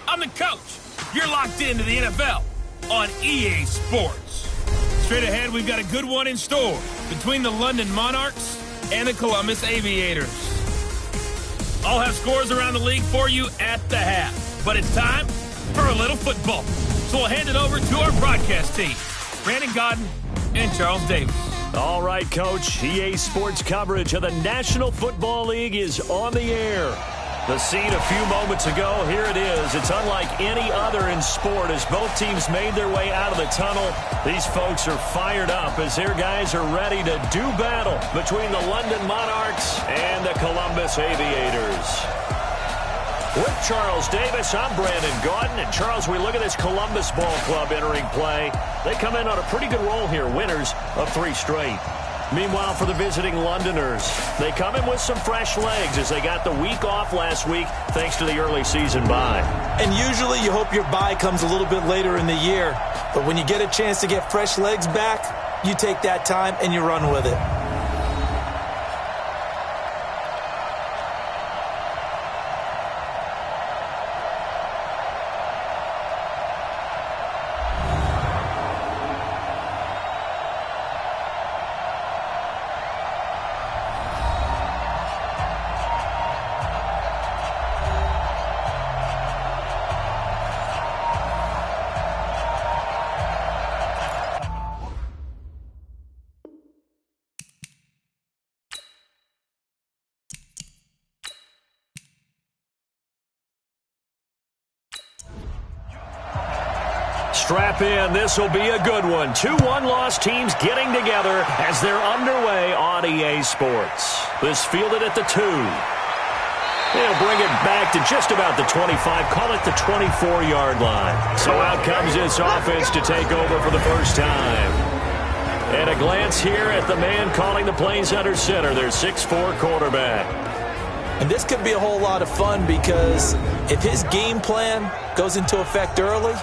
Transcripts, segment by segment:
I'm the coach. You're locked into the NFL on EA Sports. Straight ahead, we've got a good one in store between the London Monarchs and the Columbus Aviators. I'll have scores around the league for you at the half. But it's time for a little football. So we'll hand it over to our broadcast team, Brandon Godden and Charles Davis. All right, Coach. EA Sports coverage of the National Football League is on the air. The scene a few moments ago, here it is. It's unlike any other in sport as both teams made their way out of the tunnel. These folks are fired up as their guys are ready to do battle between the London Monarchs and the Columbus Aviators. With Charles Davis, I'm Brandon Godden. And Charles, we look at this Columbus Ball Club entering play. They come in on a pretty good roll here, winners of 3 straight. Meanwhile, for the visiting Londoners, they come in with some fresh legs as they got the week off last week thanks to the early season bye. And usually you hope your bye comes a little bit later in the year. But when you get a chance to get fresh legs back, you take that time and you run with it. Strap in. This will be a good one. 2 one-loss teams getting together as they're underway on EA Sports. This fielded at the 2. They'll bring it back to just about the 25. Call it the 24-yard line. So out comes this offense to take over for the first time. And a glance here at the man calling the plays under center, their 6'4" quarterback. And this could be a whole lot of fun because if his game plan goes into effect early,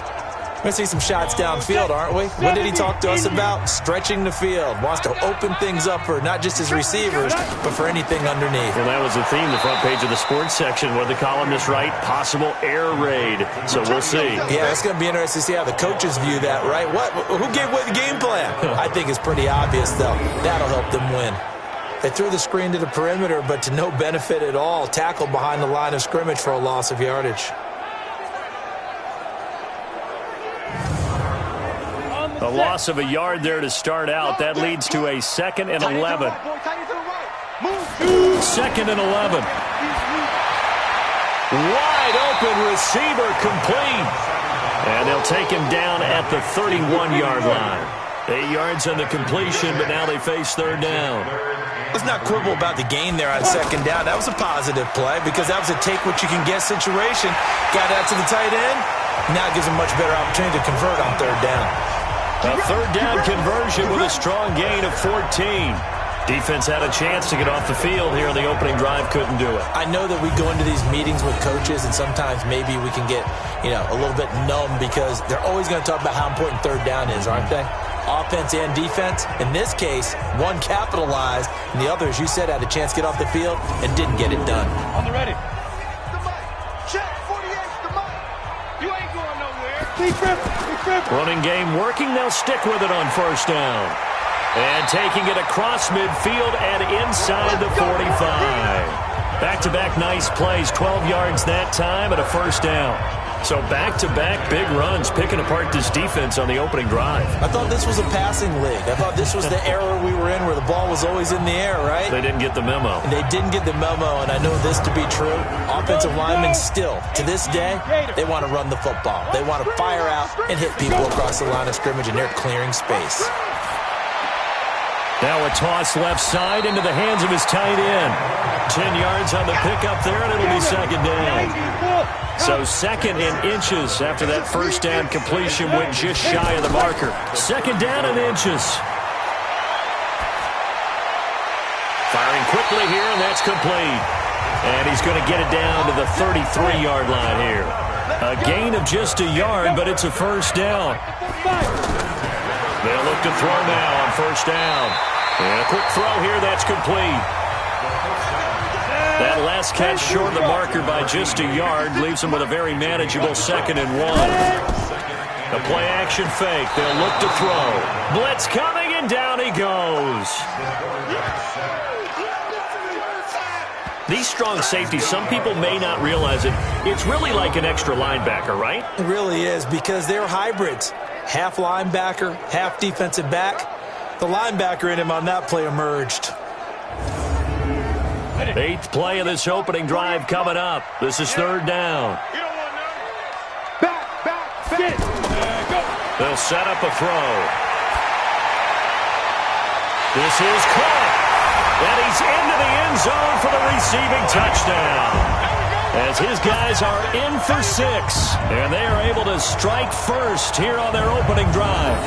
we're going to see some shots downfield, aren't we? What did he talk to us about? Stretching the field. Wants to open things up for not just his receivers, but for anything underneath. Well, that was the theme, the front page of the sports section. What the columnists write, possible air raid. So we'll see. Yeah, it's going to be interesting to see how the coaches view that, right? Who gave away the game plan? I think it's pretty obvious, though. That'll help them win. They threw the screen to the perimeter, but to no benefit at all. Tackled behind the line of scrimmage for a loss of yardage. A loss of a yard there to start out. That leads to a 2nd and 11. 2nd and 11. Wide open receiver complete. And they'll take him down at the 31-yard line. 8 yards on the completion, but now they face 3rd down. Let's not quibble about the gain there on 2nd down. That was a positive play because that was a take-what-you-can-get situation. Got out to the tight end. Now gives him a much better opportunity to convert on 3rd down. A 3rd down conversion with a strong gain of 14. Defense had a chance to get off the field here on the opening drive, couldn't do it. I know that we go into these meetings with coaches, and sometimes maybe we can get, a little bit numb because they're always going to talk about how important 3rd down is, aren't they? Offense and defense. In this case, one capitalized, and the other, as you said, had a chance to get off the field and didn't get it done. On the ready. Check 48, the mic. You ain't going nowhere. Big trip. Running game working. They'll stick with it on 1st down. And taking it across midfield and inside the 45. Back-to-back nice plays. 12 yards that time and a 1st down. So back-to-back big runs, picking apart this defense on the opening drive. I thought this was a passing league. I thought this was the era we were in where the ball was always in the air, right? They didn't get the memo. They didn't get the memo, and I know this to be true. Offensive linemen still, to this day, they want to run the football. They want to fire out and hit people across the line of scrimmage, and they're clearing space. Now a toss left side into the hands of his tight end. 10 yards on the pickup there, and it'll be 2nd down. So 2nd and inches after that 1st down completion went just shy of the marker. 2nd down and inches. Firing quickly here, and that's complete. And he's going to get it down to the 33-yard line here. A gain of just a yard, but it's a 1st down. They'll look to throw now on 1st down. And a quick throw here, that's complete. That last catch short of the marker by just a yard leaves them with a very manageable 2nd and 1. The play-action fake. They'll look to throw. Blitz coming, and down he goes. These strong safeties, some people may not realize it. It's really like an extra linebacker, right? It really is, because they're hybrids. Half linebacker, half defensive back. The linebacker in him on that play emerged. 8th play of this opening drive coming up. This is 3rd down. Back. They'll set up a throw. This is caught. And he's into the end zone for the receiving touchdown. As his guys are in for 6. And they are able to strike first here on their opening drive.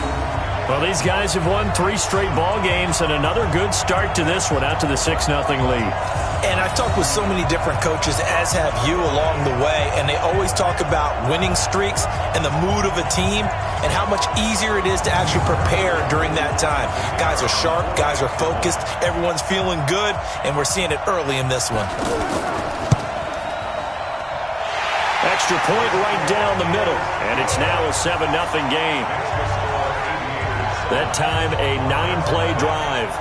Well, these guys have won 3 straight ball games, and another good start to this one out to the 6-0 lead. And I've talked with so many different coaches, as have you, along the way, and they always talk about winning streaks and the mood of a team and how much easier it is to actually prepare during that time. Guys are sharp, guys are focused, everyone's feeling good, and we're seeing it early in this one. Extra point right down the middle, and it's now a 7-0 game. That time, a 9-play drive.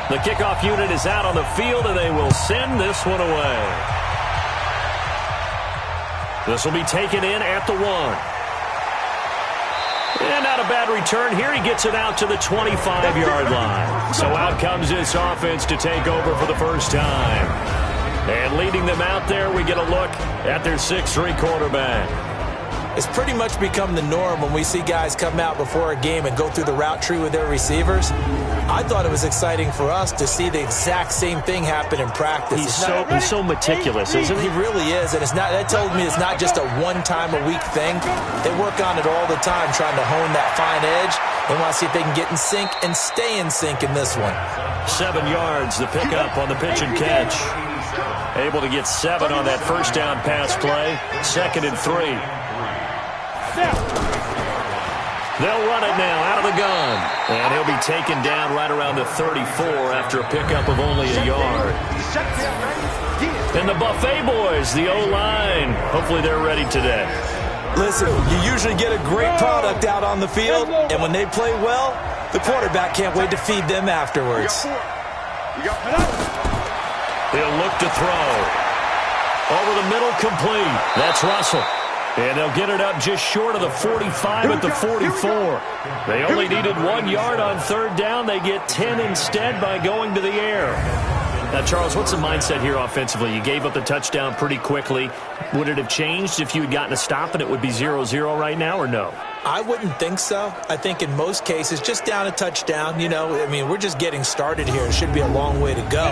The kickoff unit is out on the field, and they will send this one away. This will be taken in at the 1. And not a bad return here. He gets it out to the 25-yard line. So out comes this offense to take over for the first time. And leading them out there, we get a look at their 6'3" quarterback. It's pretty much become the norm when we see guys come out before a game and go through the route tree with their receivers. I thought it was exciting for us to see the exact same thing happen in practice. He's so meticulous, isn't he? He really is, and that tells me it's not just a one-time-a-week thing. They work on it all the time, trying to hone that fine edge. They want to see if they can get in sync and stay in sync in this one. 7 yards, the pickup on the pitch and catch. Able to get 7 on that first down pass play. 2nd and 3. They'll run it now out of the gun. And he'll be taken down right around the 34 after a pickup of only a yard. And the Buffet boys, the O-line, hopefully they're ready today. Listen, you usually get a great product out on the field, and when they play well, the quarterback can't wait to feed them afterwards. He'll look to throw. Over the middle, complete. That's Russell. And they'll get it up just short of the 45 at the 44. They only needed 1 yard on 3rd down. They get 10 instead by going to the air. Now, Charles, what's the mindset here offensively? You gave up the touchdown pretty quickly. Would it have changed if you had gotten a stop and it would be 0-0 right now, or no? I wouldn't think so. I think in most cases, just down a touchdown, we're just getting started here. It should be a long way to go.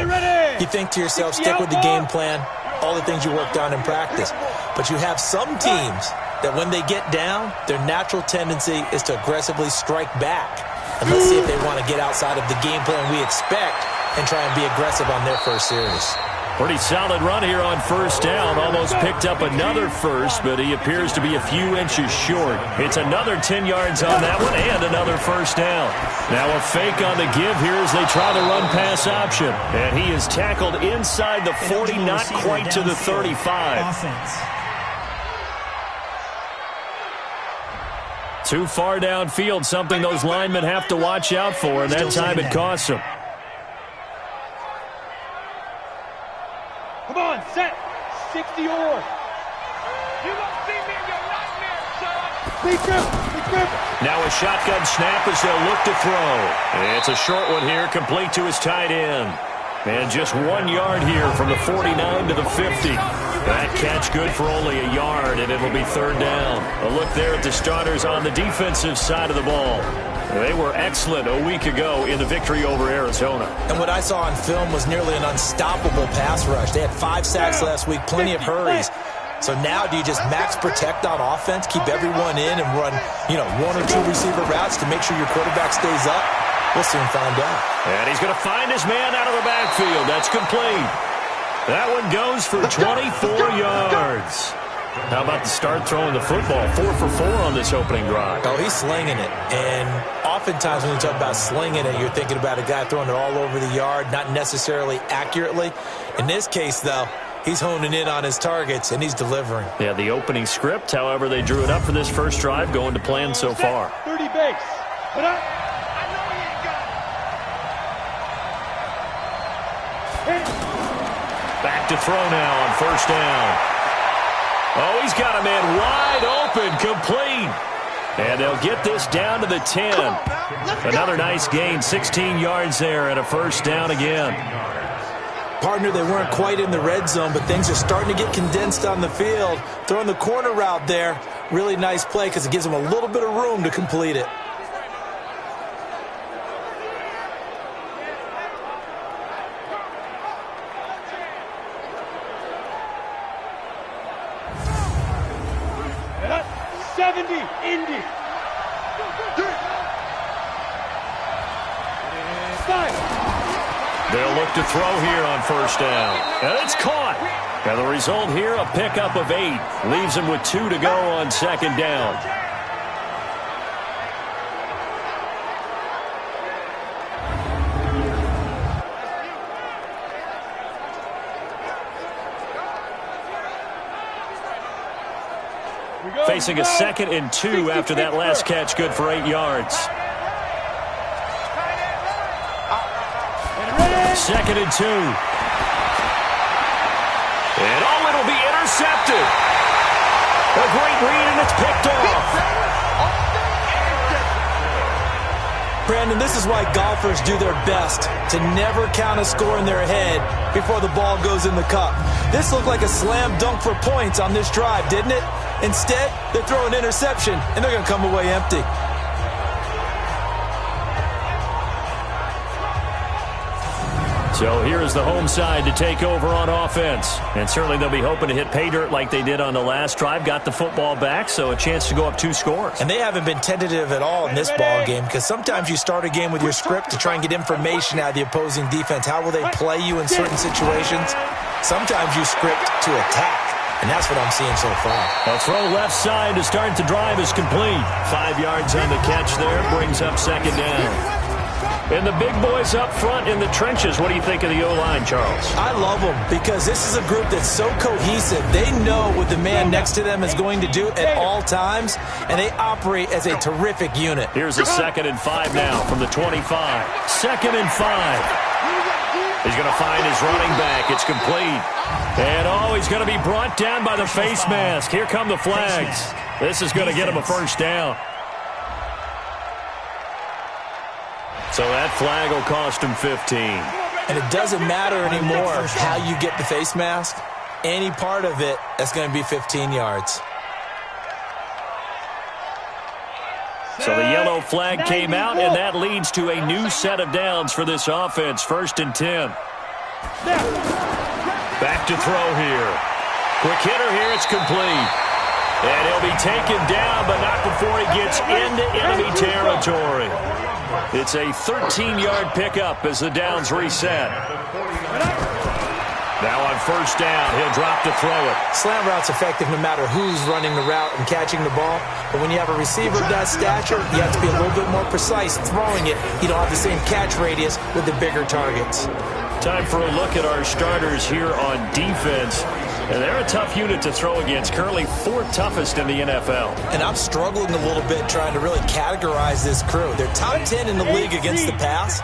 You think to yourself, stick with the game plan, all the things you worked on in practice. But you have some teams that when they get down, their natural tendency is to aggressively strike back. And let's see if they want to get outside of the game plan we expect and try and be aggressive on their first series. Pretty solid run here on 1st down. Almost picked up another first, but he appears to be a few inches short. It's another 10 yards on that one and another 1st down. Now a fake on the give here as they try the run pass option. And he is tackled inside the 40, not quite to the 35. Too far downfield, something those linemen have to watch out for, and that time it costs them. Come on, set. 60 or. You won't see me in your nightmare, son. Be careful. Now a shotgun snap as they'll look to throw. It's a short one here, complete to his tight end. And just 1 yard here from the 49 to the 50. That catch good for only a yard, and it'll be 3rd down. A look there at the starters on the defensive side of the ball. They were excellent a week ago in the victory over Arizona. And what I saw on film was nearly an unstoppable pass rush. They had 5 sacks last week, plenty of hurries. So now do you just max protect on offense, keep everyone in and run, 1 or 2 receiver routes to make sure your quarterback stays up? We'll soon find out. And he's going to find his man out of the backfield. That's complete. That one goes for 24 yards. How about the start throwing the football? 4 for 4 on this opening drive. Oh, he's slinging it. And oftentimes when you talk about slinging it, you're thinking about a guy throwing it all over the yard, not necessarily accurately. In this case, though, he's honing in on his targets, and he's delivering. Yeah, the opening script, however, they drew it up for this first drive, going to plan so far. 30 base. But I know he ain't got it. Back to throw now on first down. Oh, he's got a man wide open, complete. And they'll get this down to the 10. Another nice gain, 16 yards there, and a first down again. Partner, they weren't quite in the red zone, but things are starting to get condensed on the field. Throwing the corner route there, really nice play because it gives them a little bit of room to complete it. Indy. They'll look to throw here on first down. And it's caught. And the result here, a pickup of 8. Leaves them with 2 to go on second down. Facing a 2nd and 2 after that last catch, good for 8 yards. 2nd and 2. And it'll be intercepted. A great read, and it's picked off. Brandon, this is why golfers do their best to never count a score in their head before the ball goes in the cup. This looked like a slam dunk for points on this drive, didn't it? Instead, they throw an interception, and they're going to come away empty. So here's the home side to take over on offense. And certainly they'll be hoping to hit pay dirt like they did on the last drive. Got the football back, so a chance to go up 2 scores. And they haven't been tentative at all in this ball game because sometimes you start a game with your script to try and get information out of the opposing defense. How will they play you in certain situations? Sometimes you script to attack. And that's what I'm seeing so far. A throw left side to start the drive is complete. 5 yards on the catch there. Brings up second down. And the big boys up front in the trenches. What do you think of the O-line, Charles? I love them because this is a group that's so cohesive. They know what the man next to them is going to do at all times, and they operate as a terrific unit. Here's a 2nd and 5 now from the 25. 2nd and 5. He's going to find his running back. It's complete. And, he's going to be brought down by the face mask. Here come the flags. This is going to get him a first down. So that flag will cost him 15. And it doesn't matter anymore how you get the face mask. Any part of it, that's going to be 15 yards. So the yellow flag came out, and that leads to a new set of downs for this offense. 1st and 10. Back to throw here. Quick hitter here. It's complete. And he'll be taken down, but not before he gets into enemy territory. It's a 13-yard pickup as the downs reset. Now on first down, he'll drop to throw it. Slam route's effective no matter who's running the route and catching the ball. But when you have a receiver of that stature, you have to be a little bit more precise throwing it. You don't have the same catch radius with the bigger targets. Time for a look at our starters here on defense. And they're a tough unit to throw against, currently 4th toughest in the NFL. And I'm struggling a little bit trying to really categorize this crew. They're top 10 in the league against the pass,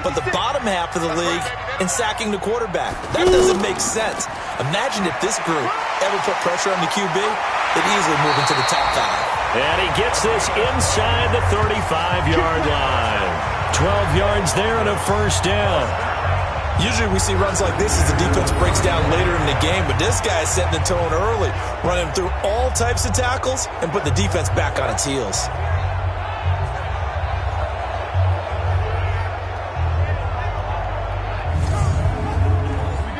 but the bottom half of the league in sacking the quarterback. That doesn't make sense. Imagine if this group ever put pressure on the QB, they'd easily move into the top 5. And he gets this inside the 35-yard line. 12 yards there and a first down. Usually we see runs like this as the defense breaks down later in the game, but this guy is setting the tone early, running through all types of tackles and put the defense back on its heels.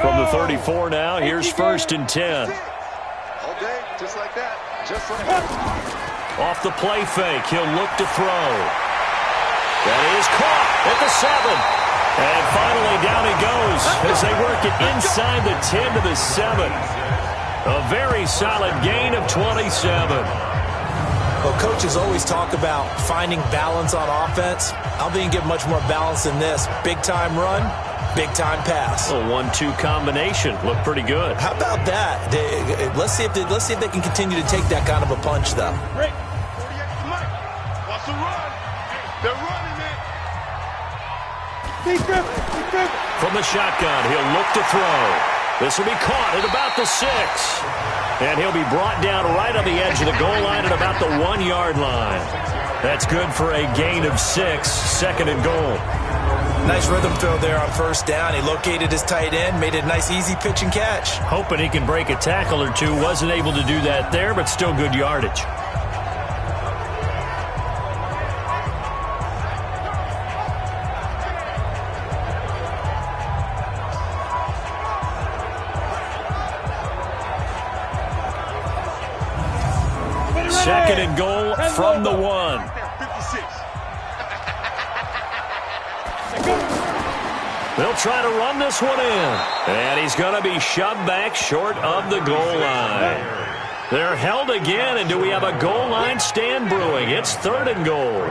From the 34 now, here's 1st and 10. All day, just like that. Just like that. Off the play fake, he'll look to throw. That is caught at the 7. And finally, down he goes as they work it inside the 10 to the 7. A very solid gain of 27. Well, coaches always talk about finding balance on offense. I'm being given much more balance than this. Big-time run, big-time pass. A 1-2 combination. Looked pretty good. How about that? Let's see if they can continue to take that kind of a punch, though. Great. 48 Mike. What's the run? They're running it. From the shotgun, he'll look to throw. This will be caught at about the 6. And he'll be brought down right on the edge of the goal line at about the 1-yard line. That's good for a gain of 6, second and goal. Nice rhythm throw there on first down. He located his tight end, made it a nice, easy pitch and catch. Hoping he can break a tackle or two. Wasn't able to do that there, but still good yardage. Second and goal from the 1. They'll try to run this one in. And he's going to be shoved back short of the goal line. They're held again, and do we have a goal line stand brewing? It's third and goal.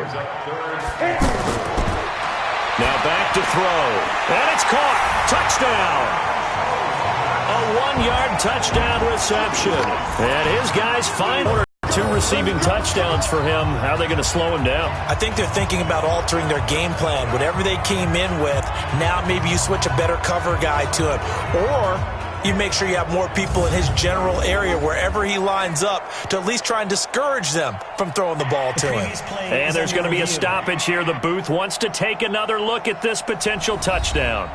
Now back to throw. And it's caught. Touchdown. A 1-yard touchdown reception. And his guys find 2 receiving touchdowns for him. How are they going to slow him down? I think they're thinking about altering their game plan. Whatever they came in with, now maybe you switch a better cover guy to him. Or you make sure you have more people in his general area wherever he lines up to at least try and discourage them from throwing the ball to him. And there's going to be a stoppage here. The booth wants to take another look at this potential touchdown.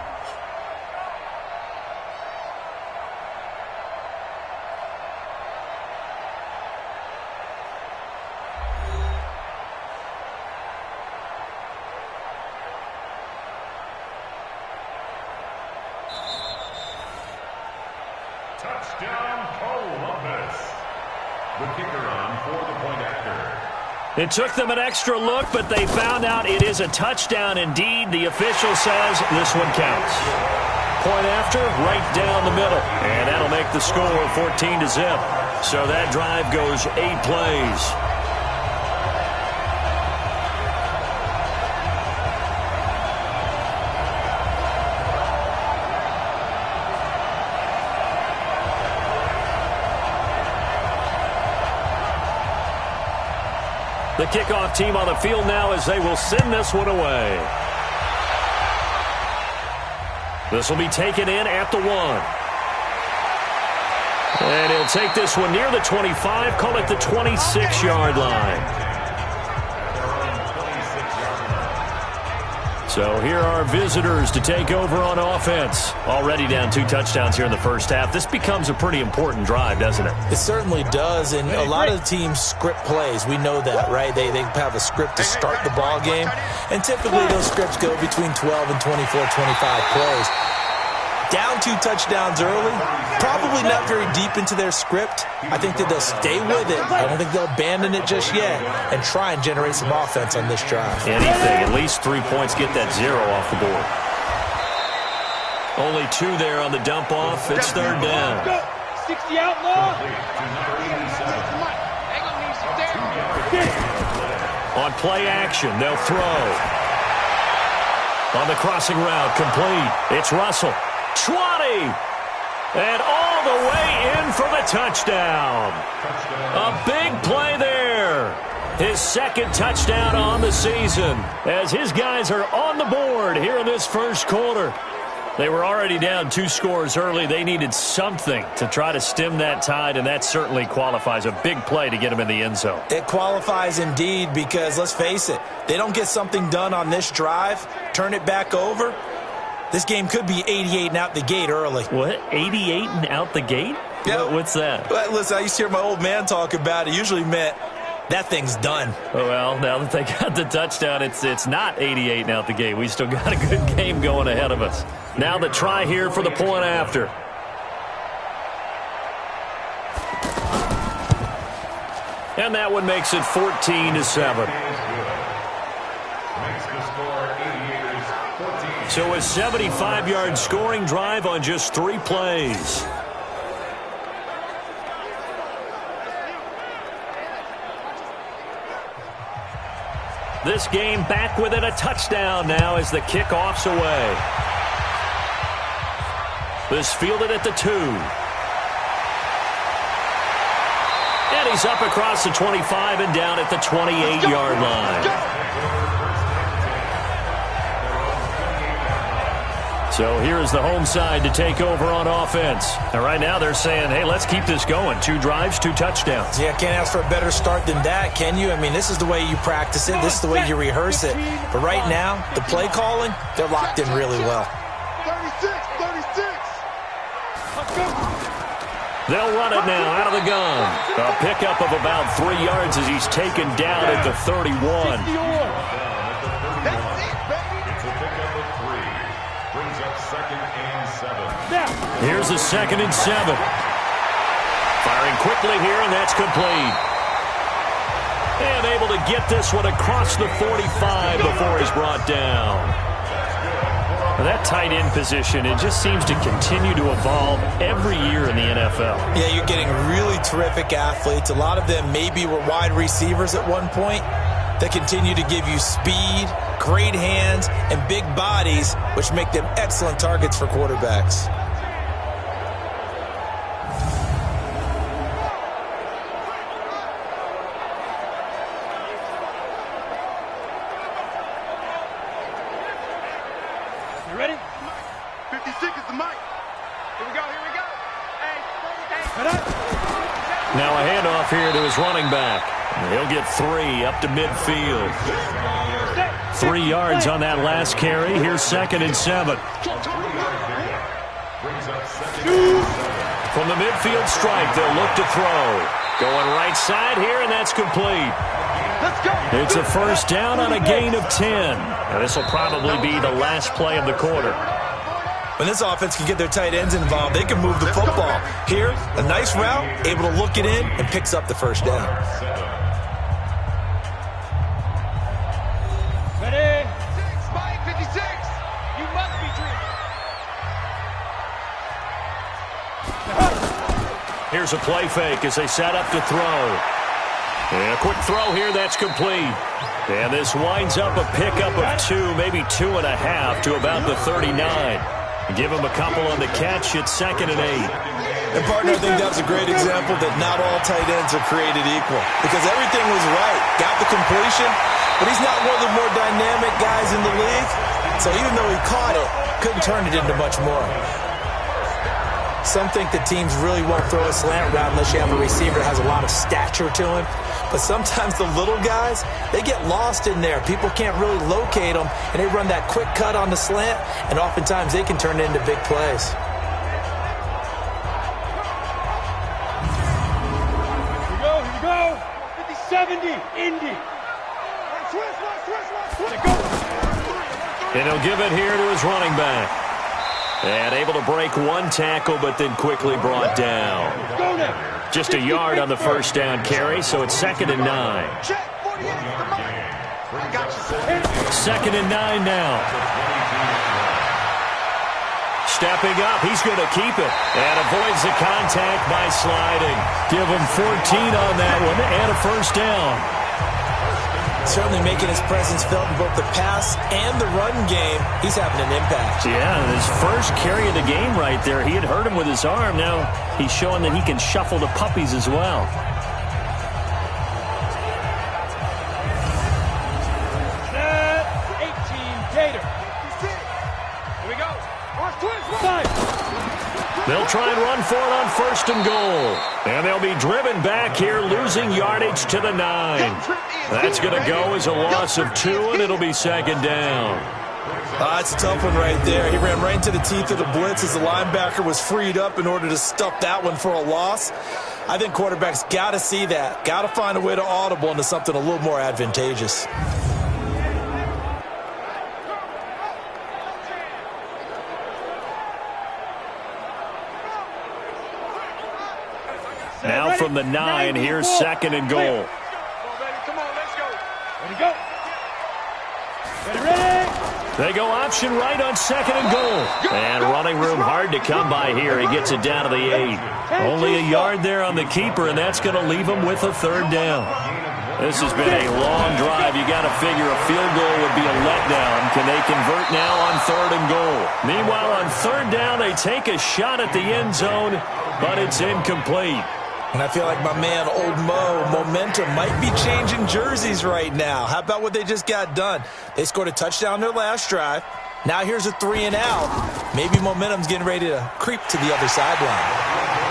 It took them an extra look, but they found out it is a touchdown indeed. The official says this one counts. Point after, right down the middle. And that'll make the score 14-0. So that drive goes 8 plays. The kickoff team on the field now as they will send this one away. This will be taken in at the 1. And he'll take this one near the 25, call it the 26-yard line. So here are visitors to take over on offense. Already down 2 touchdowns here in the first half. This becomes a pretty important drive, doesn't it? It certainly does, and a lot of the teams script plays. We know that, right? They have a script to start the ball game, and typically those scripts go between 12 and 24, 25 plays. Down 2 touchdowns early, probably not very deep into their script. I think that they'll stay with it. I don't think they'll abandon it just yet and try and generate some offense on this drive. Anything, at least 3 points, get that 0 off the board. Only 2 there on the dump off. It's third down. 60 out long. On play action, they'll throw. On the crossing route, complete. It's Russell. 20! And all the way in for the touchdown. A big play there. His second touchdown on the season as his guys are on the board here in this first quarter. They were already down 2 scores early. They needed something to try to stem that tide, and that certainly qualifies. A big play to get them in the end zone. It qualifies indeed because, let's face it, they don't get something done on this drive, turn it back over, this game could be 88 and out the gate early. What? 88 and out the gate? Yeah. What's that? Well, listen, I used to hear my old man talk about it. It usually meant that thing's done. Oh, well, now that they got the touchdown, it's not 88 and out the gate. We still got a good game going ahead of us. Now the try here for the point after. And that one makes it 14-7. So a 75-yard scoring drive on just 3 plays. This game back within a touchdown now as the kickoff's away. This fielded at the 2. And he's up across the 25 and down at the 28-yard line. So here's the home side to take over on offense. And right now they're saying, hey, let's keep this going. 2 drives, 2 touchdowns. Yeah, can't ask for a better start than that, can you? I mean, this is the way you practice it. This is the way you rehearse it. But right now, the play calling, they're locked in really well. 36. They'll run it now out of the gun. A pickup of about 3 yards as he's taken down at the 31. Here's a 2nd and 7. Firing quickly here, and that's complete. And able to get this one across the 45 before he's brought down. That tight end position, it just seems to continue to evolve every year in the NFL. Yeah, you're getting really terrific athletes. A lot of them maybe were wide receivers at one point. They continue to give you speed, great hands, and big bodies, which make them excellent targets for quarterbacks. You ready? 56 is the mic. Here we go. Now a handoff here to his running back. He'll get 3 up to midfield. 3 yards on that last carry. Here's 2nd and 7. From the midfield stripe, they'll look to throw. Going right side here, and that's complete. It's a first down on a gain of 10. Now this will probably be the last play of the quarter. When this offense can get their tight ends involved, they can move the football. Here, a nice route, able to look it in, and picks up the first down. Ready? 56. You must be dreaming. Here's a play fake as they set up to throw. And a quick throw here, that's complete. And this winds up a pickup of 2, maybe 2.5 to about the 39. Give him a couple on the catch. It's 2nd and 8. And, partner, I think that was a great example that not all tight ends are created equal. Because everything was right. Got the completion, but he's not one of the more dynamic guys in the league. So even though he caught it, couldn't turn it into much more. Some think that teams really won't throw a slant route unless you have a receiver that has a lot of stature to him. But sometimes the little guys, they get lost in there. People can't really locate them, and they run that quick cut on the slant, and oftentimes they can turn it into big plays. Here we go. 50-70, Indy. And he'll give it here to his running back. And able to break 1 tackle, but then quickly brought down. Go now. Just a yard on the first down carry, so it's 2nd and 9. 2nd and 9 now. Stepping up, he's going to keep it. And avoids the contact by sliding. Give him 14 on that one and a first down. Certainly making his presence felt in both the pass and the run game. He's having an impact. Yeah, his first carry of the game right there. He had hurt him with his arm. Now he's showing that he can shuffle the puppies as well. Set 18, Gator. Here we go. They'll try and run for it on 1st and goal. And they'll be driven back here, losing yardage to the 9. That's going to go as a loss of 2, and it'll be 2nd down. It's a tough one right there. He ran right into the teeth of the blitz as the linebacker was freed up in order to stuff that one for a loss. I think quarterbacks got to see that. Got to find a way to audible into something a little more advantageous. Now from the 9, here's 2nd and goal. Ready, go. Ready. They go option right on 2nd and goal. And running room hard to come by here. He gets it down to the 8. Only a yard there on the keeper, and that's going to leave him with a 3rd down. This has been a long drive. You got to figure a field goal would be a letdown. Can they convert now on 3rd and goal? Meanwhile, on 3rd down, they take a shot at the end zone, but it's incomplete. And I feel like my man, Old Mo, momentum might be changing jerseys right now. How about what they just got done? They scored a touchdown their last drive. Now here's a 3 and out. Maybe momentum's getting ready to creep to the other sideline.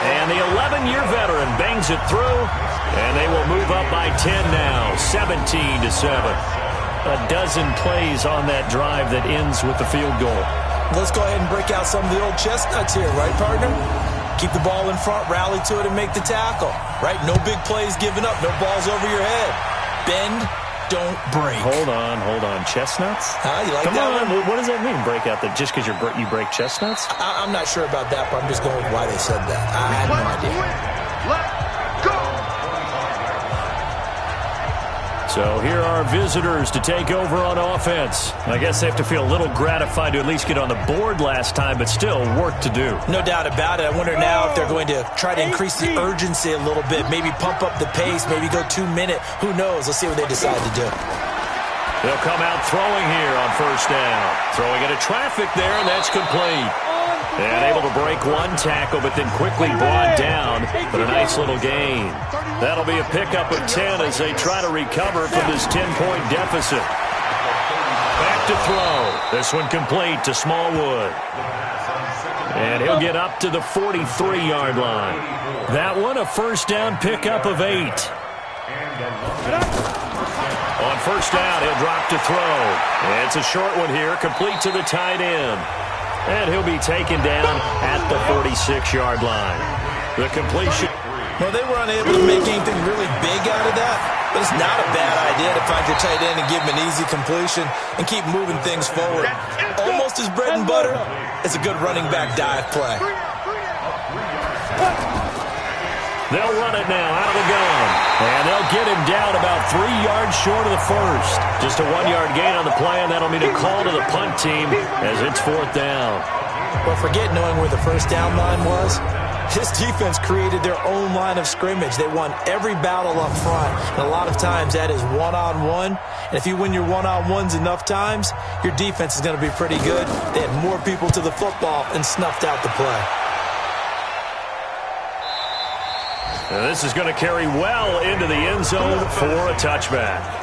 And the 11-year veteran bangs it through, and they will move up by 10 now, 17-7. A dozen plays on that drive that ends with the field goal. Let's go ahead and break out some of the old chestnuts here, right, partner? Keep the ball in front, rally to it, and make the tackle. Right? No big plays given up. No balls over your head. Bend, don't break. Hold on. Chestnuts? You like Come that on. one? What does that mean, break out? Just because you break chestnuts? I'm not sure about that, but I'm just going with why they said that. I had no idea. Let's go! So here are visitors to take over on offense. I guess they have to feel a little gratified to at least get on the board last time, but still work to do. No doubt about it. I wonder now if they're going to try to increase the urgency a little bit, maybe pump up the pace, maybe go 2-minute. Who knows? Let's see what they decide to do. They'll come out throwing here on 1st down. Throwing into traffic there, and that's complete. And able to break one tackle, but then quickly brought down. But a nice little gain. That'll be a pickup of 10 as they try to recover from this 10-point deficit. Back to throw. This one complete to Smallwood. And he'll get up to the 43-yard line. That one a 1st down pickup of 8. On 1st down, he'll drop to throw. It's a short one here, complete to the tight end. And he'll be taken down at the 46-yard line. The completion. Well, they were unable to make anything really big out of that, but it's not a bad idea to find your tight end and give him an easy completion and keep moving things forward. Almost as bread and butter as a good running back dive play. They'll run it now out of the gun. And they'll get him down about 3 yards short of the 1st. Just a 1-yard gain on the play, and that'll mean a call to the punt team as it's 4th down. Well, forget knowing where the 1st down line was. This defense created their own line of scrimmage. They won every battle up front, and a lot of times that is one-on-one. And if you win your one-on-ones enough times, your defense is going to be pretty good. They had more people to the football and snuffed out the play. And this is going to carry well into the end zone for a touchback.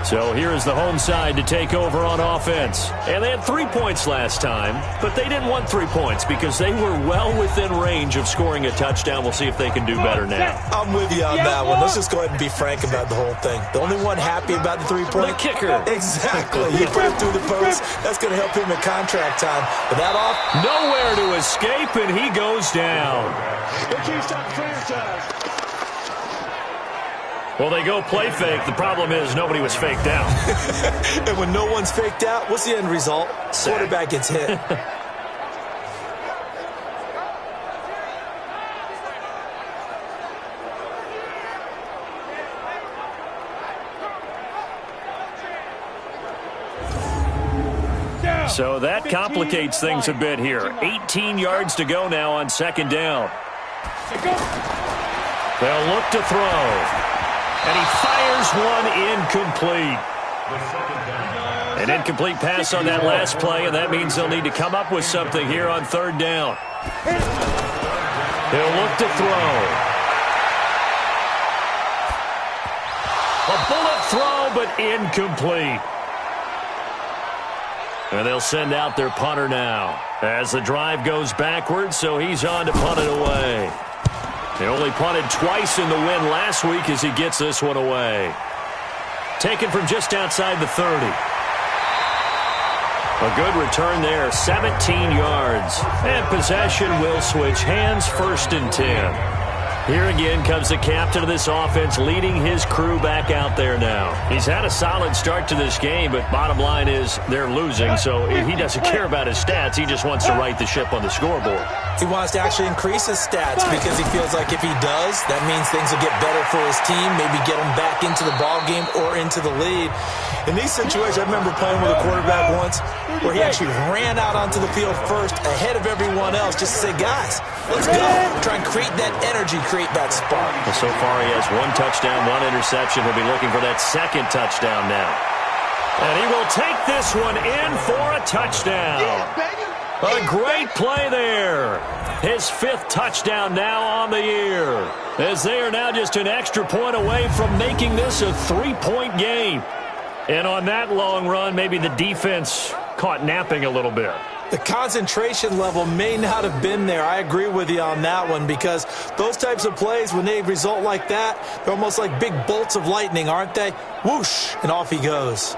So here is the home side to take over on offense. And they had 3 points last time, but they didn't want 3 points because they were well within range of scoring a touchdown. We'll see if they can do better now. I'm with you on that one. Let's just go ahead and be frank about the whole thing. The only one happy about the 3-point? The kicker. Exactly. You put it through the post. That's going to help him in contract time. But that off? Nowhere to escape, and he goes down. The two-stop franchise. Well, they go play fake. The problem is nobody was faked out. And when no one's faked out, what's the end result? Sack. Quarterback gets hit. So that complicates things a bit here. 18 yards to go now on 2nd down. They'll look to throw. And he fires one incomplete. An incomplete pass on that last play, and that means they'll need to come up with something here on 3rd down. They'll look to throw. A bullet throw, but incomplete. And they'll send out their punter now as the drive goes backwards, so he's on to punt it away. They only punted twice in the win last week as he gets this one away. Taken from just outside the 30. A good return there, 17 yards. And possession will switch hands, 1st and 10. Here again comes the captain of this offense, leading his crew back out there now. He's had a solid start to this game, but bottom line is they're losing, so he doesn't care about his stats. He just wants to right the ship on the scoreboard. He wants to actually increase his stats because he feels like if he does, that means things will get better for his team, maybe get him back into the ball game or into the lead. In these situations, I remember playing with a quarterback once where he actually ran out onto the field first ahead of everyone else just to say, guys, let's go. Try and create that energy, create that spark. Well, so far he has 1 touchdown, 1 interception. He'll be looking for that second touchdown now. And he will take this one in for a touchdown. A great play there. His 5th touchdown now on the year, as they are now just an extra point away from making this a 3-point game. And on that long run, maybe the defense caught napping a little bit. The concentration level may not have been there. I agree with you on that one, because those types of plays, when they result like that, they're almost like big bolts of lightning, aren't they? Whoosh, and off he goes.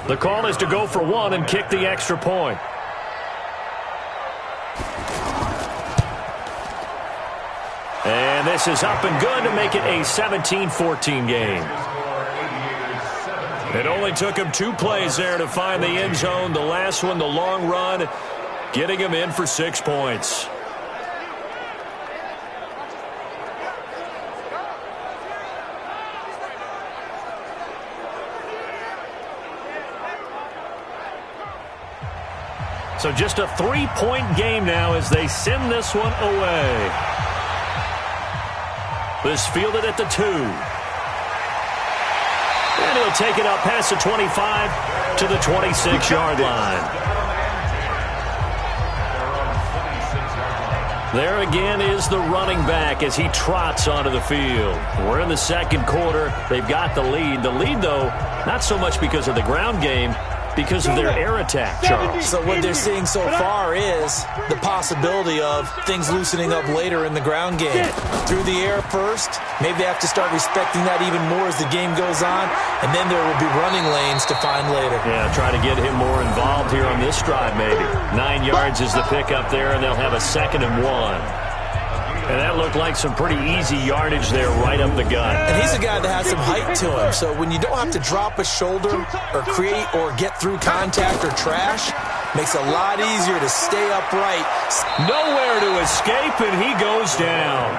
The call is to go for 1 and kick the extra point. And this is up and good to make it a 17-14 game. It only took him 2 plays there to find the end zone. The last one, the long run, getting him in for 6 points. So just a 3-point game now as they send this one away. This fielded at the 2. And he'll take it up past the 25 to the 26-yard line. There again is the running back as he trots onto the field. We're in the second quarter. They've got the lead. The lead, though, not so much because of the ground game, because of their air attack, Charles. So what they're seeing so far is the possibility of things loosening up later in the ground game. Through the air first, maybe they have to start respecting that even more as the game goes on, and then there will be running lanes to find later. Yeah, try to get him more involved here on this drive maybe. 9 yards is the pickup there, and they'll have a 2nd and 1. And that looked like some pretty easy yardage there right up the gut. And he's a guy that has some height to him, so when you don't have to drop a shoulder or create or get through contact or trash, makes it a lot easier to stay upright. Nowhere to escape, and he goes down.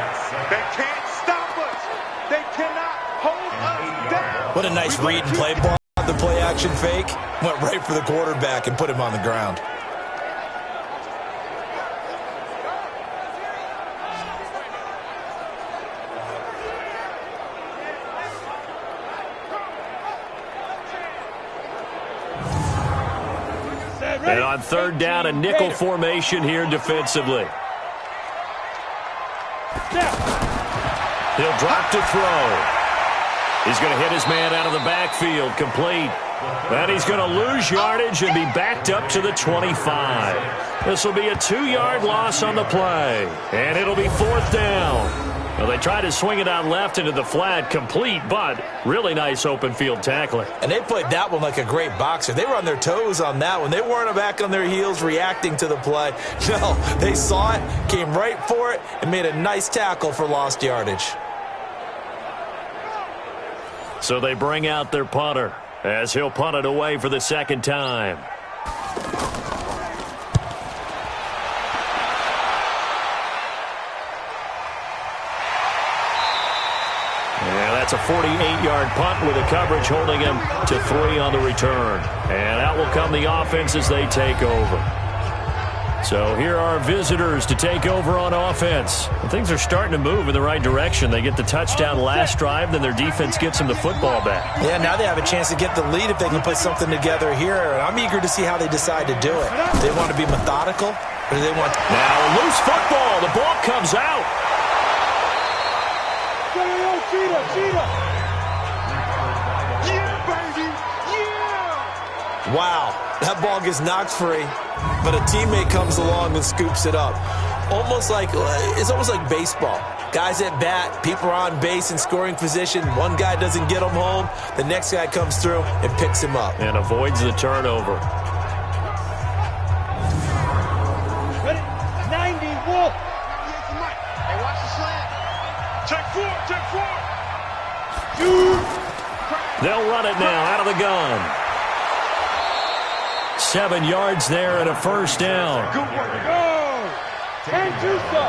They can't stop us. They cannot hold us down. What a nice read and play ball. The play action fake went right for the quarterback and put him on the ground. And on 3rd down, a nickel formation here defensively. He'll drop to throw. He's going to hit his man out of the backfield, complete. And he's going to lose yardage and be backed up to the 25. This will be a 2-yard loss on the play. And it'll be 4th down. Well, they tried to swing it out left into the flat, complete, but really nice open field tackling. And they played that one like a great boxer. They were on their toes on that one. They weren't back on their heels reacting to the play. No, they saw it, came right for it, and made a nice tackle for lost yardage. So they bring out their punter as he'll punt it away for the 2nd time. That's a 48-yard punt with a coverage holding him to 3 on the return. And out will come the offense as they take over. So here are visitors to take over on offense. And things are starting to move in the right direction. They get the touchdown last drive, then their defense gets them the football back. Yeah, now they have a chance to get the lead if they can put something together here. And I'm eager to see how they decide to do it. Do they want to be methodical, or do they want to... Now, loose football. The ball comes out. Wow, that ball gets knocked free, but a teammate comes along and scoops it up. almost like baseball. Guys at bat, people are on base in scoring position. One guy doesn't get him home. The next guy comes through and picks him up. And avoids the turnover. Ready? 90, Wolf. Hey, watch the slant. Check four. They'll run it now out of the gun. 7 yards there and a first down. Good work. Go. And do so.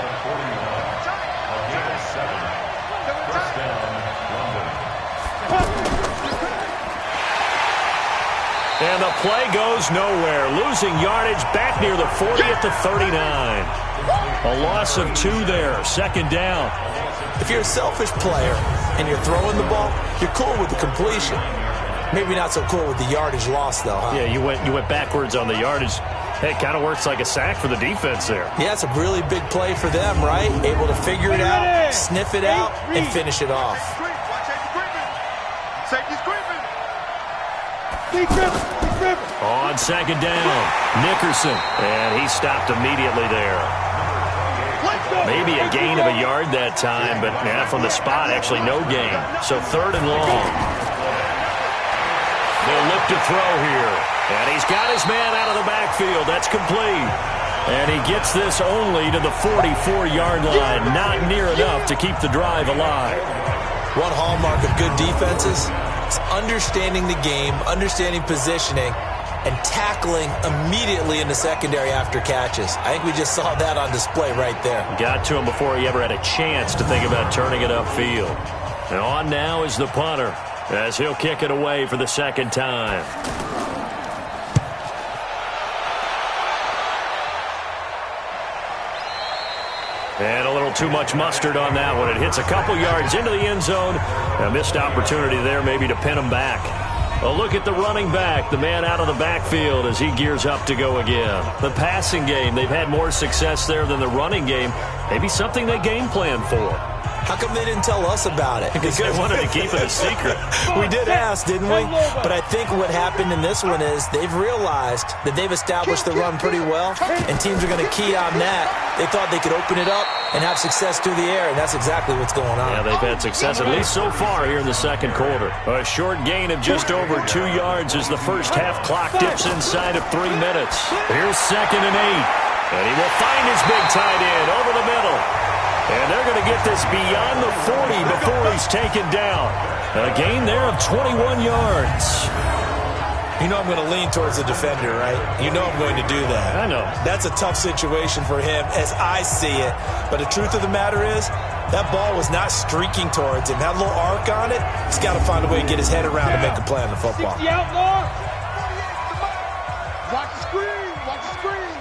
And the play goes nowhere. Losing yardage back near the 40 at the 39. A loss of 2 there. Second down. If you're a selfish player and you're throwing the ball, you're cool with the completion. Maybe not so cool with the yardage loss, though, huh? Yeah, you went backwards on the yardage. Hey, it kind of works like a sack for the defense there. Yeah, it's a really big play for them, right? Able to figure it out, sniff it out, and finish it off. Safety's creeping. On second down, Nickerson. And he stopped immediately there. Maybe a gain of a yard that time, but from the spot, actually no gain. So third and long. They'll look to throw here. And he's got his man out of the backfield. That's complete. And he gets this only to the 44-yard line. Not near enough to keep the drive alive. One hallmark of good defenses is understanding the game, understanding positioning, and tackling immediately in the secondary after catches. I think we just saw that on display right there. Got to him before he ever had a chance to think about turning it upfield. And on now is the punter, as he'll kick it away for the second time. And a little too much mustard on that one. It hits a couple yards into the end zone. A missed opportunity there maybe to pin him back. A look at the running back, the man out of the backfield as he gears up to go again. The passing game, they've had more success there than the running game. Maybe something they game plan for. How come they didn't tell us about it? Because they wanted to keep it a secret. We did ask, didn't we? But I think what happened in this one is they've realized that they've established the run pretty well, and teams are going to key on that. They thought they could open it up and have success through the air, and that's exactly what's going on. Yeah, they've had success, at least so far here in the second quarter. A short gain of just over 2 yards as the first half clock dips inside of 3 minutes. Here's 2nd and 8. And he will find his big tight end over the middle. And they're going to get this beyond the 40 before he's taken down. A gain there of 21 yards. You know I'm going to lean towards the defender, right? You know I'm going to do that. I know. That's a tough situation for him as I see it. But the truth of the matter is, that ball was not streaking towards him. Had a little arc on it. He's got to find a way to get his head around and make a play on the football. The outlaw. Watch the screen. Watch the screen.